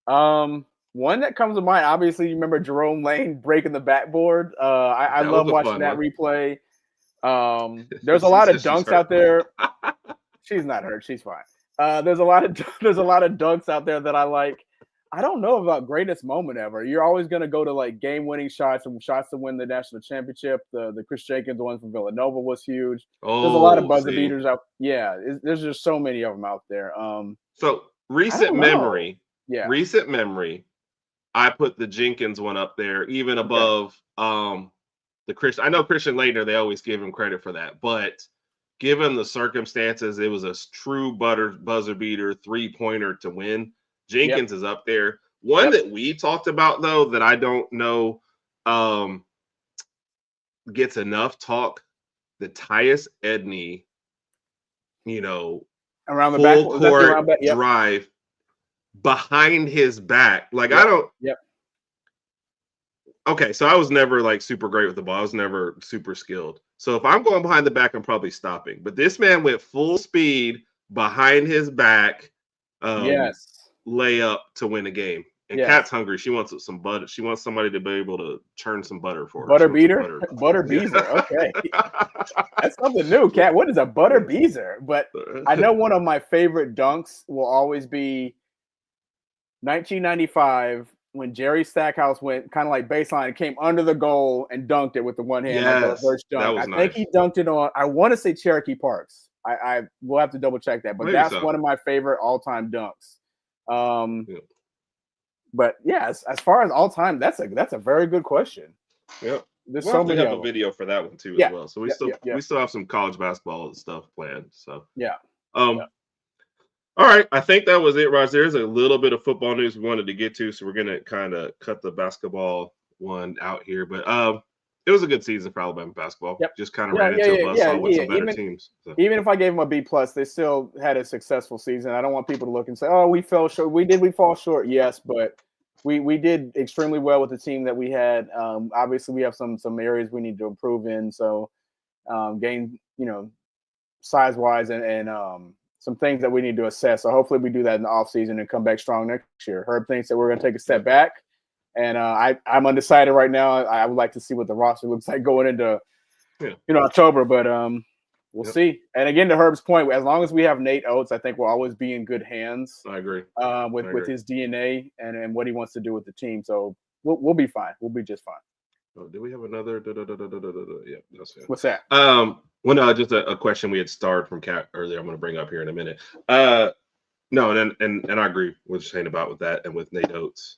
One that comes to mind, obviously, you remember Jerome Lane breaking the backboard. I love watching that replay. There's a lot of dunks out there. She's not hurt. She's fine. There's a lot of dunks out there that I like. I don't know about greatest moment ever. You're always going to go to like game-winning shots and shots to win the national championship. The Chris Jenkins one from Villanova was huge. There's a lot of buzzer beaters out. Yeah, there's just so many of them out there. So recent memory. I put the Jenkins one up there, even above the Christian. I know Christian Laettner, they always give him credit for that, but given the circumstances, it was a true buzzer beater 3-pointer to win. Jenkins is up there. One that we talked about, though, that I don't know gets enough talk, the Tyus Edney, around the full court drive behind his back. Like, I don't. Yep. Okay, so I was never like super great with the ball. I was never super skilled. So if I'm going behind the back, I'm probably stopping. But this man went full speed behind his back. Layup to win a game. And Kat's hungry. She wants some butter. She wants somebody to be able to churn some butter for her. Butter beater? Butter beezer. Okay. That's something new, Kat. What is a butter beezer? But I know one of my favorite dunks will always be 1995 when Jerry Stackhouse went kind of like baseline and came under the goal and dunked it with the one hand. Yes, first dunk. That was I think he dunked it on, I want to say Cherokee Parks. I will have to double check that, but maybe that's one of my favorite all-time dunks. But as far as all time, that's a very good question. Yep. There's we'll have a video for that one too as well. So we still have some college basketball stuff planned. So all right, I think that was it, Raj. There's a little bit of football news we wanted to get to, so we're gonna kind of cut the basketball one out here. But it was a good season for Alabama basketball. Just kind of ran into a buzzsaw with some better teams. So. Even if I gave them a B+, they still had a successful season. I don't want people to look and say, "Oh, we fell short." We fall short, yes, but we did extremely well with the team that we had. Obviously, we have some areas we need to improve in. So, gain size wise and some things that we need to assess. So hopefully we do that in the offseason and come back strong next year. Herb thinks that we're going to take a step back. And I'm undecided right now. I would like to see what the roster looks like going into October, but we'll see. And again, to Herb's point, as long as we have Nate Oates, I think we'll always be in good hands. I agree. With his DNA and what he wants to do with the team. So we'll be fine. We'll be just fine. Oh, do we have another? Yeah, that's it. What's that? Just a question we had starred from Kat earlier. I'm going to bring up here in a minute. No, and I agree with what you're saying about with that and with Nate Oates.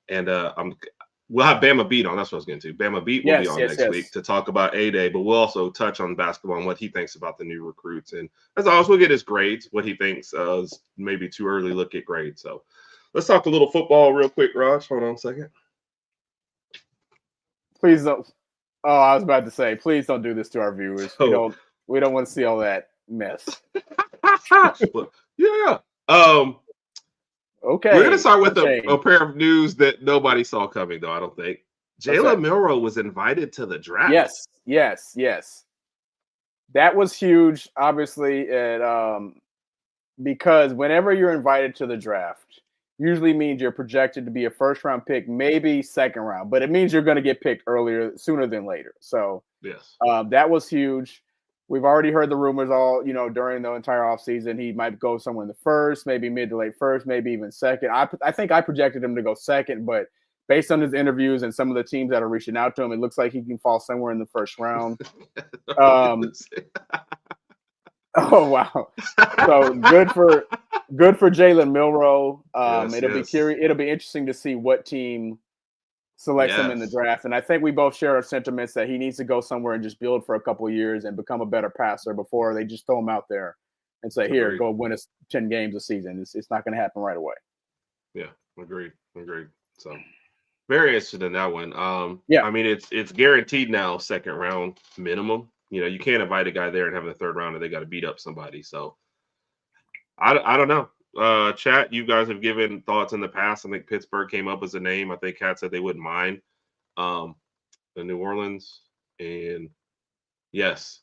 And we'll have Bama Beat on. That's what I was getting to. Bama Beat will be on next week to talk about A-Day, but we'll also touch on basketball and what he thinks about the new recruits. And as always, we'll get his grades, what he thinks is maybe too early look at grades. So let's talk a little football real quick, Raj. Hold on a second. Please don't. Oh, I was about to say, please don't do this to our viewers. We don't want to see all that mess. Yeah. Okay. We're going to start with a pair of news that nobody saw coming, though, I don't think. Jalen Milroe was invited to the draft. Yes. That was huge, obviously, because whenever you're invited to the draft, usually means you're projected to be a first-round pick, maybe second round, but it means you're going to get picked sooner than later. So that was huge. We've already heard the rumors all, during the entire offseason. He might go somewhere in the first, maybe mid to late first, maybe even second. I think I projected him to go second, but based on his interviews and some of the teams that are reaching out to him, it looks like he can fall somewhere in the first round. Oh, wow. So good for Jalen Milroe. It'll be interesting to see what team selects him in the draft. And I think we both share our sentiments that he needs to go somewhere and just build for a couple of years and become a better passer before they just throw him out there and say, here, go win us 10 games a season. It's not going to happen right away. Yeah, agreed. So very interested in that one. I mean, it's guaranteed now, second round minimum. You know, you can't invite a guy there and have the third round and they got to beat up somebody. So I don't know. Chat, you guys have given thoughts in the past. I think Pittsburgh came up as a name. I think Kat said they wouldn't mind. The New Orleans, and yes,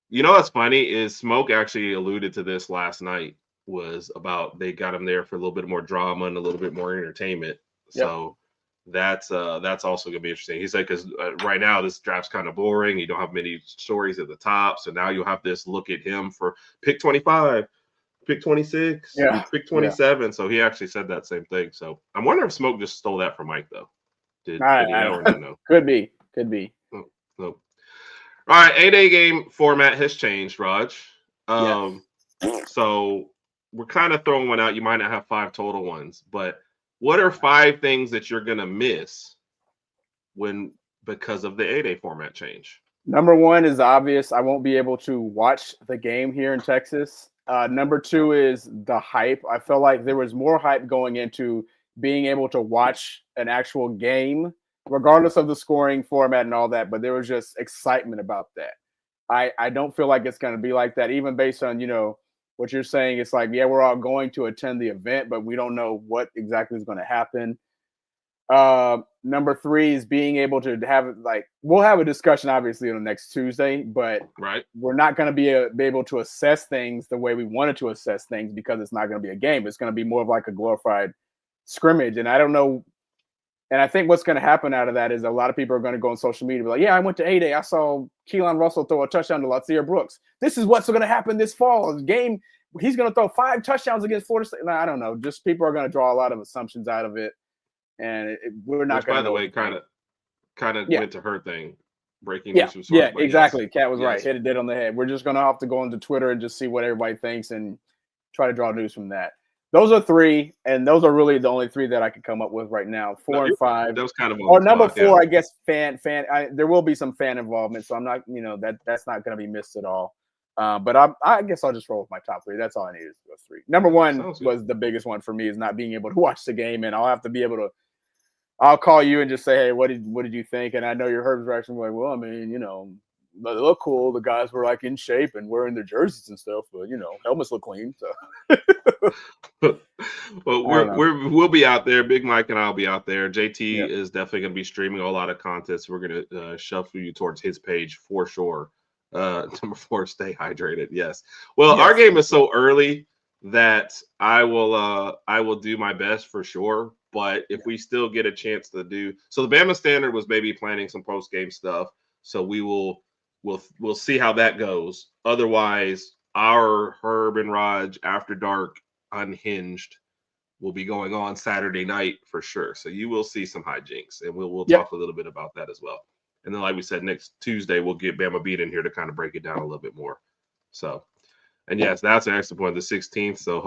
you know what's funny is Smoke actually alluded to this last night. Was about they got him there for a little bit more drama and a little bit more entertainment. Yep. So that's also gonna be interesting. He said because right now this draft's kind of boring. You don't have many stories at the top, so now you'll have this look at him for pick 25. Pick 26, pick 27. Yeah. So he actually said that same thing. So I'm wondering if Smoke just stole that from Mike, though. Did he know or didn't know? Could be. Oh. All right, 8A game format has changed, Raj. So we're kind of throwing one out. You might not have 5 total ones, but what are 5 things that you're going to miss because of the 8A format change? Number 1 is obvious. I won't be able to watch the game here in Texas. Number 2 is the hype. I felt like there was more hype going into being able to watch an actual game, regardless of the scoring format and all that, but there was just excitement about that. I don't feel like it's going to be like that, even based on, what you're saying. It's like, yeah, we're all going to attend the event, but we don't know what exactly is going to happen. Number 3 is being able to have we'll have a discussion obviously on the next Tuesday, but we're not going to be able to assess things the way we wanted to assess things because it's not going to be a game. It's going to be more of like a glorified scrimmage. And I don't know. And I think what's going to happen out of that is a lot of people are going to go on social media and be like, yeah, I went to 8A. I saw Keelan Russell throw a touchdown to Latia Brooks. This is what's going to happen this fall. This game, he's going to throw 5 touchdowns against Florida State. I don't know. Just people are going to draw a lot of assumptions out of it. And we're not going to. By the way, kind of went to her thing, breaking news. Yeah, exactly. Yes. Kat was right. Hit it dead on the head. We're just going to have to go into Twitter and just see what everybody thinks and try to draw news from that. Those are 3, and those are really the only 3 that I can come up with right now. 4 and 5. That was kind of or number 4, I guess. Fan. There will be some fan involvement, so I'm not. That's not going to be missed at all. But I guess I'll just roll with my top 3. That's all I needed. Those 3. Number 1 was the biggest one for me, is not being able to watch the game, and I'll have to be able to. I'll call you and just say, hey, what did you think? And I know your Herb's reaction was like, well, I mean, they look cool. The guys were like in shape and wearing their jerseys and stuff, but helmets look clean. So, well, we'll be out there. Big Mike and I'll be out there. JT is definitely going to be streaming a lot of content. So we're going to shuffle you towards his page for sure. Number 4, stay hydrated. Yes. Well, our game is so early that I will do my best for sure. But if we still get a chance to do so, the Bama Standard was maybe planning some post game stuff. So we'll see how that goes. Otherwise, our Herb and Raj After Dark Unhinged will be going on Saturday night for sure. So you will see some hijinks, and we'll talk a little bit about that as well. And then, like we said, next Tuesday we'll get Bama Beat in here to kind of break it down a little bit more. So, and yes, that's an extra point, the 16th. So,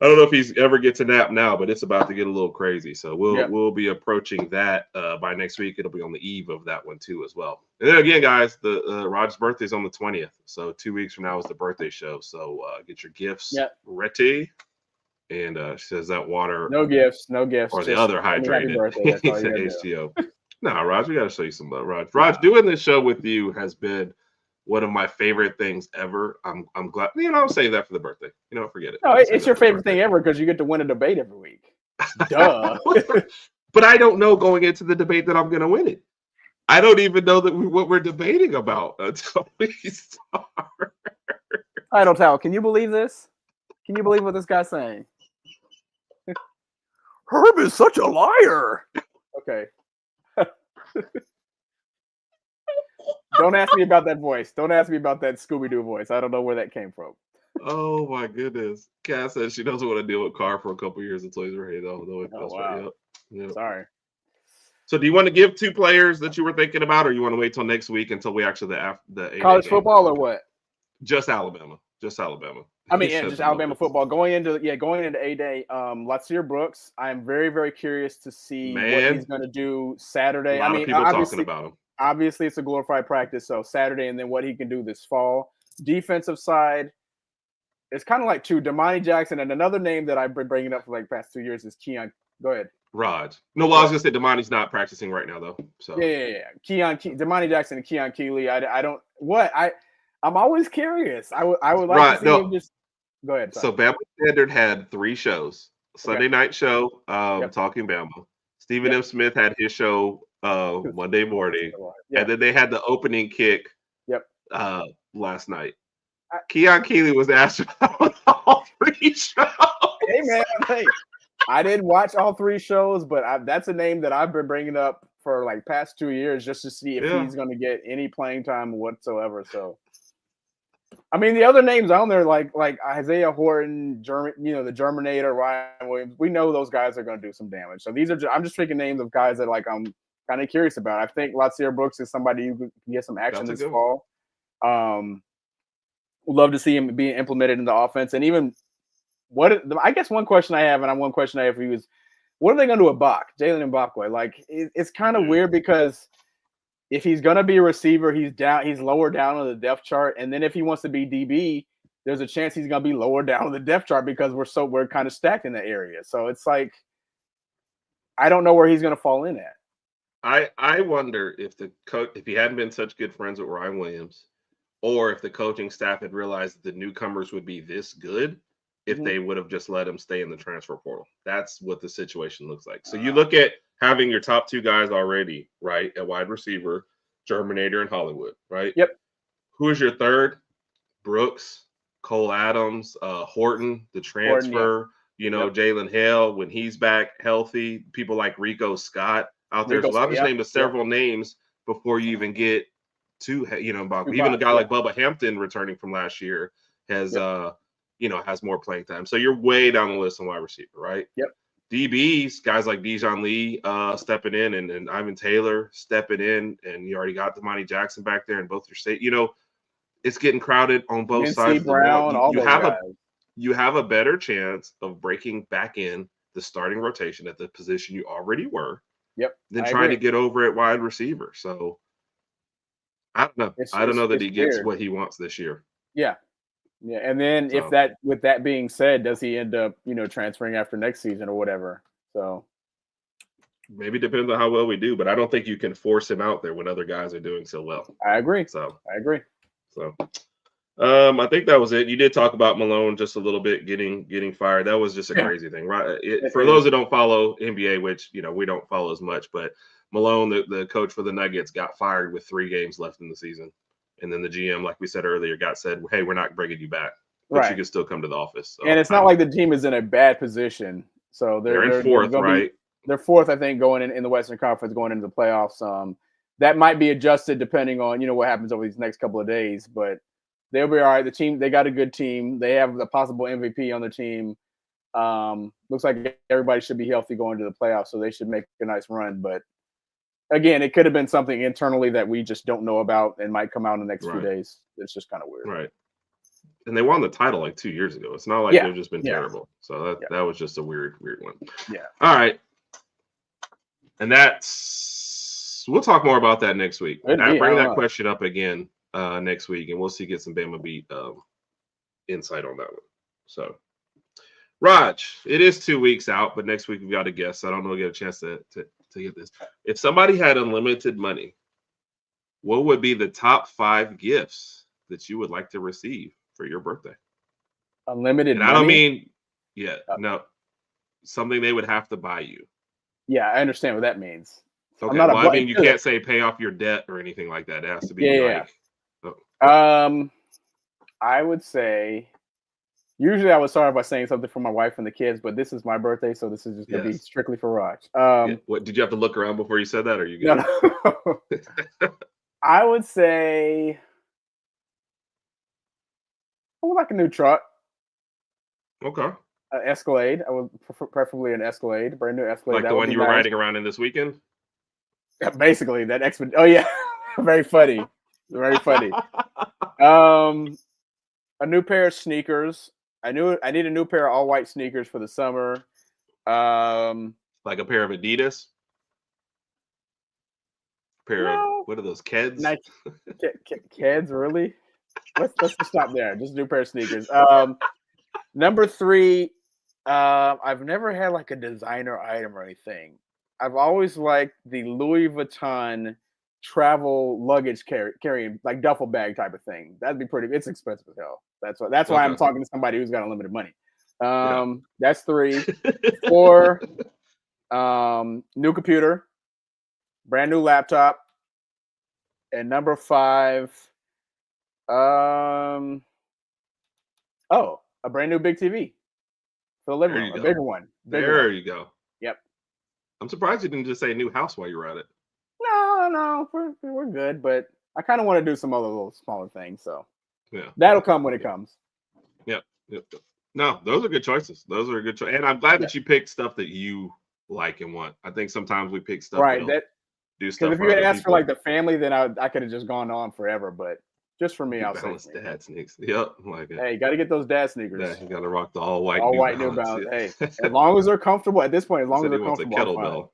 I don't know if he's ever gets a nap now, but it's about to get a little crazy. So we'll be approaching that by next week. It'll be on the eve of that one too as well. And then again, guys, the Rod's birthday is on the 20th. So 2 weeks from now is the birthday show. So get your gifts ready. And she says that water. No gifts. Or just the other hydrated. He said H2O. No, Raj, we got to show you some love, Raj. Raj, doing this show with you has been one of my favorite things ever. I'm glad. I'm saying that for the birthday. Forget it. No, it's your favorite thing ever because you get to win a debate every week. Duh. But I don't know going into the debate that I'm going to win it. I don't even know what we're debating about until we start. Idle Towel, can you believe this? Can you believe what this guy's saying? Herb is such a liar. Okay. Don't ask me about that voice. Don't ask me about that Scooby-Doo voice. I don't know where that came from. Oh, my goodness. Cass says she doesn't want to deal with Carr for a couple years until he's ready. Wow. Yep. Sorry. So do you want to give 2 players that you were thinking about, or you want to wait till next week until we actually the college football or what? Just Alabama. I mean, yeah, just Alabama football going into A-Day. Latsir Brooks, I'm very, very curious to see what he's going to do Saturday. A lot of people talking about him. Obviously, it's a glorified practice, so Saturday, and then what he can do this fall. Defensive side, it's kind of like Damani Jackson, and another name that I've been bringing up for like past 2 years is Keon. Go ahead. Raj. No, well, I was gonna say Damani's not practicing right now though. So yeah. Damani Jackson and Keon Keeley. I'm always curious. I would like to see him just go ahead. Sorry. So Bama Standard had 3 shows. Sunday night show, Talking Bama. Stephen M. Smith had his show Monday morning. And then they had the opening kick last night. Keon Keeley was asked about all 3 shows. Hey man, I didn't watch all 3 shows, but that's a name that I've been bringing up for like past 2 years just to see if he's going to get any playing time whatsoever. So, I mean, the other names on there like Isaiah Horton, the Germinator, Ryan Williams. We know those guys are going to do some damage. So I'm just picking names of guys that like I'm kind of curious about. I think Latsir Brooks is somebody you can get some action this fall. Would love to see him being implemented in the offense, and even. I guess one question I have, for you is, what are they going to do with Jalen Mbakwe? Like, it's kind of weird because if he's going to be a receiver, he's lower down on the depth chart, and then if he wants to be DB, there's a chance he's going to be lower down on the depth chart because we're kind of stacked in that area. So it's like, I don't know where he's going to fall in at. I wonder if if he hadn't been such good friends with Ryan Williams, or if the coaching staff had realized that the newcomers would be this good. If they would have just let him stay in the transfer portal. That's what the situation looks like. So you look at having your top 2 guys already, right, at wide receiver, Germinator and Hollywood, right? Yep. Who is your third? Brooks, Cole Adams, Horton, the transfer, Jalen Hale, when he's back healthy, people like Rico Scott out there. So I'll just name several names before you even get to, even a guy like Bubba Hampton returning from last year has has more playing time. So you're way down the list on wide receiver, right? Yep. DBs, guys like Dijon Lee stepping in and Ivan Taylor stepping in, and you already got Damani Jackson back there in both your state. It's getting crowded on both sides of the ball. You have a better chance of breaking back in the starting rotation at the position you already were than trying to get over at wide receiver. So I don't know. I don't know that he gets what he wants this year. Yeah. Yeah, and then with that being said, does he end up, transferring after next season or whatever? So maybe depends on how well we do, but I don't think you can force him out there when other guys are doing so well. I agree. So I think that was it. You did talk about Malone just a little bit getting fired. That was just a crazy thing, right? For those that don't follow NBA, which we don't follow as much, but Malone, the coach for the Nuggets, got fired with 3 games left in the season. And then the GM, like we said earlier, said, hey, we're not bringing you back, but you can still come to the office. So, and it's not like the team is in a bad position. So they're in 4th, right? They're 4th, I think, going in the Western Conference, going into the playoffs. That might be adjusted depending on, what happens over these next couple of days, but they'll be all right. The team, they got a good team. They have the possible MVP on their team. Looks like everybody should be healthy going to the playoffs, so they should make a nice run. But again, it could have been something internally that we just don't know about and might come out in the next few days. It's just kind of weird. Right. And they won the title like 2 years ago. It's not like they've just been terrible. So that was just a weird one. Yeah. All right. And we'll talk more about that next week. Bring that question up again next week, and we'll get some Bama beat insight on that one. So, Raj, it is 2 weeks out, but next week we've got a guest. I don't know if we'll get a chance to get this. If somebody had unlimited money, what would be the top 5 gifts that you would like to receive for your birthday? Unlimited money? I don't mean, no, something they would have to buy you. Yeah, I understand what that means. Okay, I mean, you can't say pay off your debt or anything like that. It has to be I would say, usually I would start by saying something for my wife and the kids, but this is my birthday, so this is just going to be strictly for Raj. What did you have to look around before you said that? Or are you good? No. I would say I would like a new truck. Okay. An Escalade. I would preferably an Escalade, brand new Escalade. Like the one you were riding around in this weekend? Yeah, basically, that expedition. Oh yeah, very funny, very funny. A new pair of sneakers. I need a new pair of all white sneakers for the summer. Like a pair of Adidas. What are those, Keds? Keds, really? Let's just stop there. Just a new pair of sneakers. Number 3, I've never had like a designer item or anything. I've always liked the Louis Vuitton travel luggage carrying like duffel bag type of thing. That'd be pretty. It's expensive as hell. That's why I'm talking to somebody who's got unlimited money. That's 3. 4, new computer, brand new laptop, and number 5, a brand new big TV for the living room, a bigger one. You go. Yep. I'm surprised you didn't just say new house while you were at it. No, we're good, but I kind of want to do some other little smaller things, so yeah, that'll come when it comes. Yep. No, those are good choices. Those are good choices, and I'm glad that you picked stuff that you like and want. I think sometimes we pick stuff that do stuff. Because if you had asked for like the family, then I could have just gone on forever. But just for me, I'll say dad sneakers. Yep, like hey, you got to get those dad sneakers. Yeah, you got to rock the all white New Balance. Hey, as long as they're comfortable at this point, as long as they're comfortable. A kettlebell.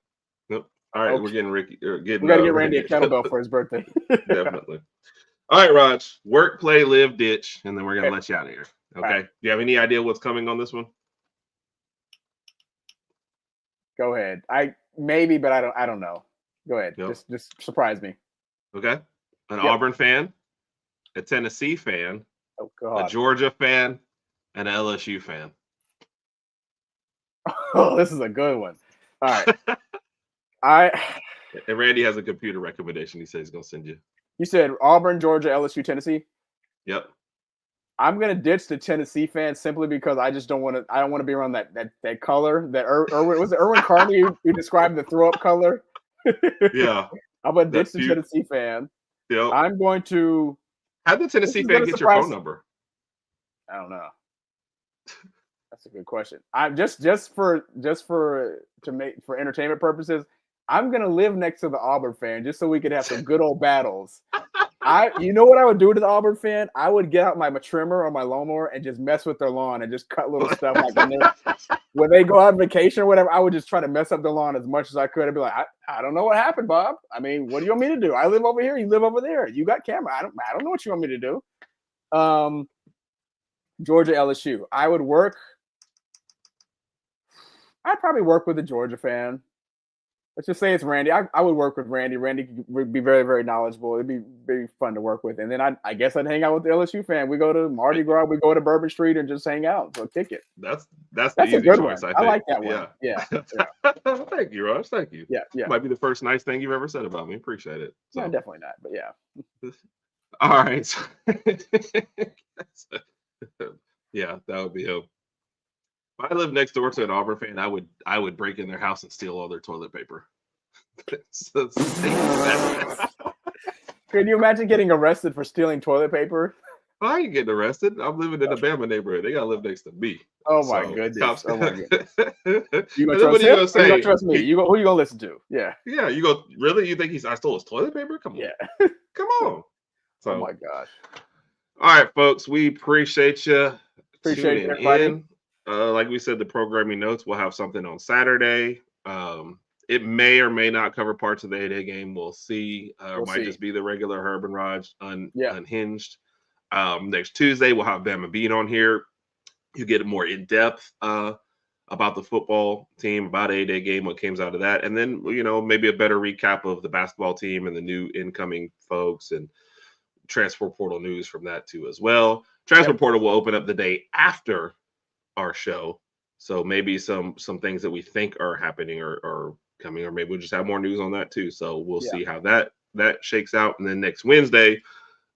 Yep. All right, we're getting Ricky. We got to get Randy a kettlebell for his birthday. Definitely. All right, Raj. Work, play, live, ditch, and then we're gonna let you out of here. Okay. Right. Do you have any idea what's coming on this one? Go ahead. Maybe, but I don't know. Go ahead. Yep. Just surprise me. Okay. An Auburn fan, a Tennessee fan, a Georgia fan, and an LSU fan. Oh, this is a good one. All right. And Randy has a computer recommendation. He says he's gonna send you. You said Auburn, Georgia, LSU, Tennessee. Yep. I'm gonna ditch the Tennessee fan simply because I just don't want to. I don't want to be around that color. That Irwin was it Irwin Carney who described the throw up color. Yeah. I'm gonna ditch the Tennessee fan. Yep. I'm going to. How did the Tennessee fan get your phone number? I don't know. That's a good question. I'm just for entertainment purposes. I'm gonna live next to the Auburn fan just so we could have some good old battles. You know what I would do to the Auburn fan? I would get out my trimmer or my lawnmower and just mess with their lawn and just cut little stuff like when they go on vacation or whatever. I would just try to mess up their lawn as much as I could. I'd be like, I don't know what happened, Bob. I mean, what do you want me to do? I live over here. You live over there. You got camera. I don't know what you want me to do. Georgia, LSU. I'd probably work with a Georgia fan. Let's just say it's Randy. I would work with Randy. Randy would be very, very knowledgeable. It'd be very fun to work with. And then I guess I'd hang out with the LSU fan. We go to Mardi Gras. We go to Bourbon Street and just hang out. So kick it. That's the easy good choice, one. I think. I like that one. Yeah. Thank you, Raj. Thank you. Yeah. Might be the first nice thing you've ever said about me. Appreciate it. So. Yeah, definitely not. But yeah. All right. Yeah, that would be him. If I lived next door to an Auburn fan, I would break in their house and steal all their toilet paper. Could you imagine getting arrested for stealing toilet paper? I ain't getting arrested. I'm living in a Bama neighborhood. They gotta live next to me. Oh my goodness! Oh my goodness! You gonna trust him? You gonna say? You gonna trust me? Who you gonna listen to? Yeah. Yeah. You go. Really? You think I stole his toilet paper? Come on. Yeah. Come on. So, oh my gosh! All right, folks. We appreciate you. Appreciate everybody. Like we said, the programming notes. We'll have something on Saturday. It may or may not cover parts of the 8A game. We'll see. It might just be the regular Herb and Raj unhinged. Next Tuesday, we'll have Bama Beat on here. You get more in depth about the football team, about 8A game, what came out of that, and then maybe a better recap of the basketball team and the new incoming folks and transfer portal news from that too as well. Transfer portal will open up the day after our show, so maybe some things that we think are happening or coming, or maybe we'll just have more news on that too. So we'll see how that shakes out. And then next Wednesday,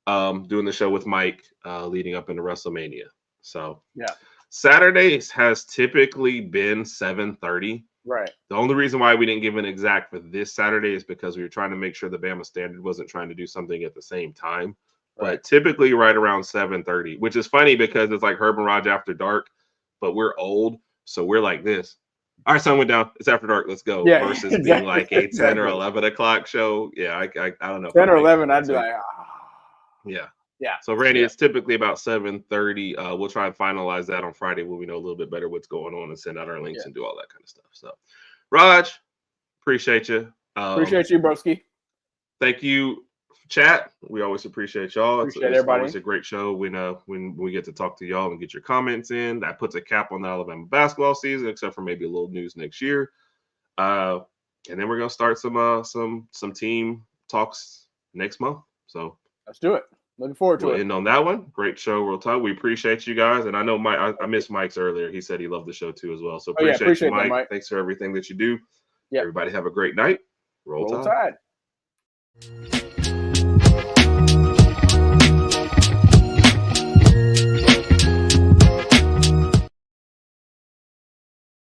doing the show with Mike, leading up into WrestleMania. So Saturdays has typically been 7:30. Right. The only reason why we didn't give an exact for this Saturday is because we were trying to make sure the Bama Standard wasn't trying to do something at the same time. Right. But typically right around 7:30, which is funny because it's like Herb and Raj After Dark, but we're old, so we're like this. All right, sun went down. It's after dark. Let's go. Yeah, versus being like a 10 or 11 o'clock show. Yeah, I don't know. 10 or 11, I'd be like, yeah. Yeah. So Randy, it's typically about 7:30. We'll try and finalize that on Friday when we know a little bit better what's going on and send out our links and do all that kind of stuff. So, Raj, appreciate you. Appreciate you, broski. Thank you, chat. We always appreciate y'all. It's everybody. always a great show when we get to talk to y'all and get your comments in. That puts a cap on the Alabama basketball season, except for maybe a little news next year. And then we're gonna start some team talks next month. So let's do it. Looking forward to it. End on that one. Great show. Real talk. We appreciate you guys. And I know Mike, I missed Mike's earlier. He said he loved the show too as well. So appreciate you, Mike. Thanks for everything that you do. Yeah. Everybody have a great night. Roll Tide.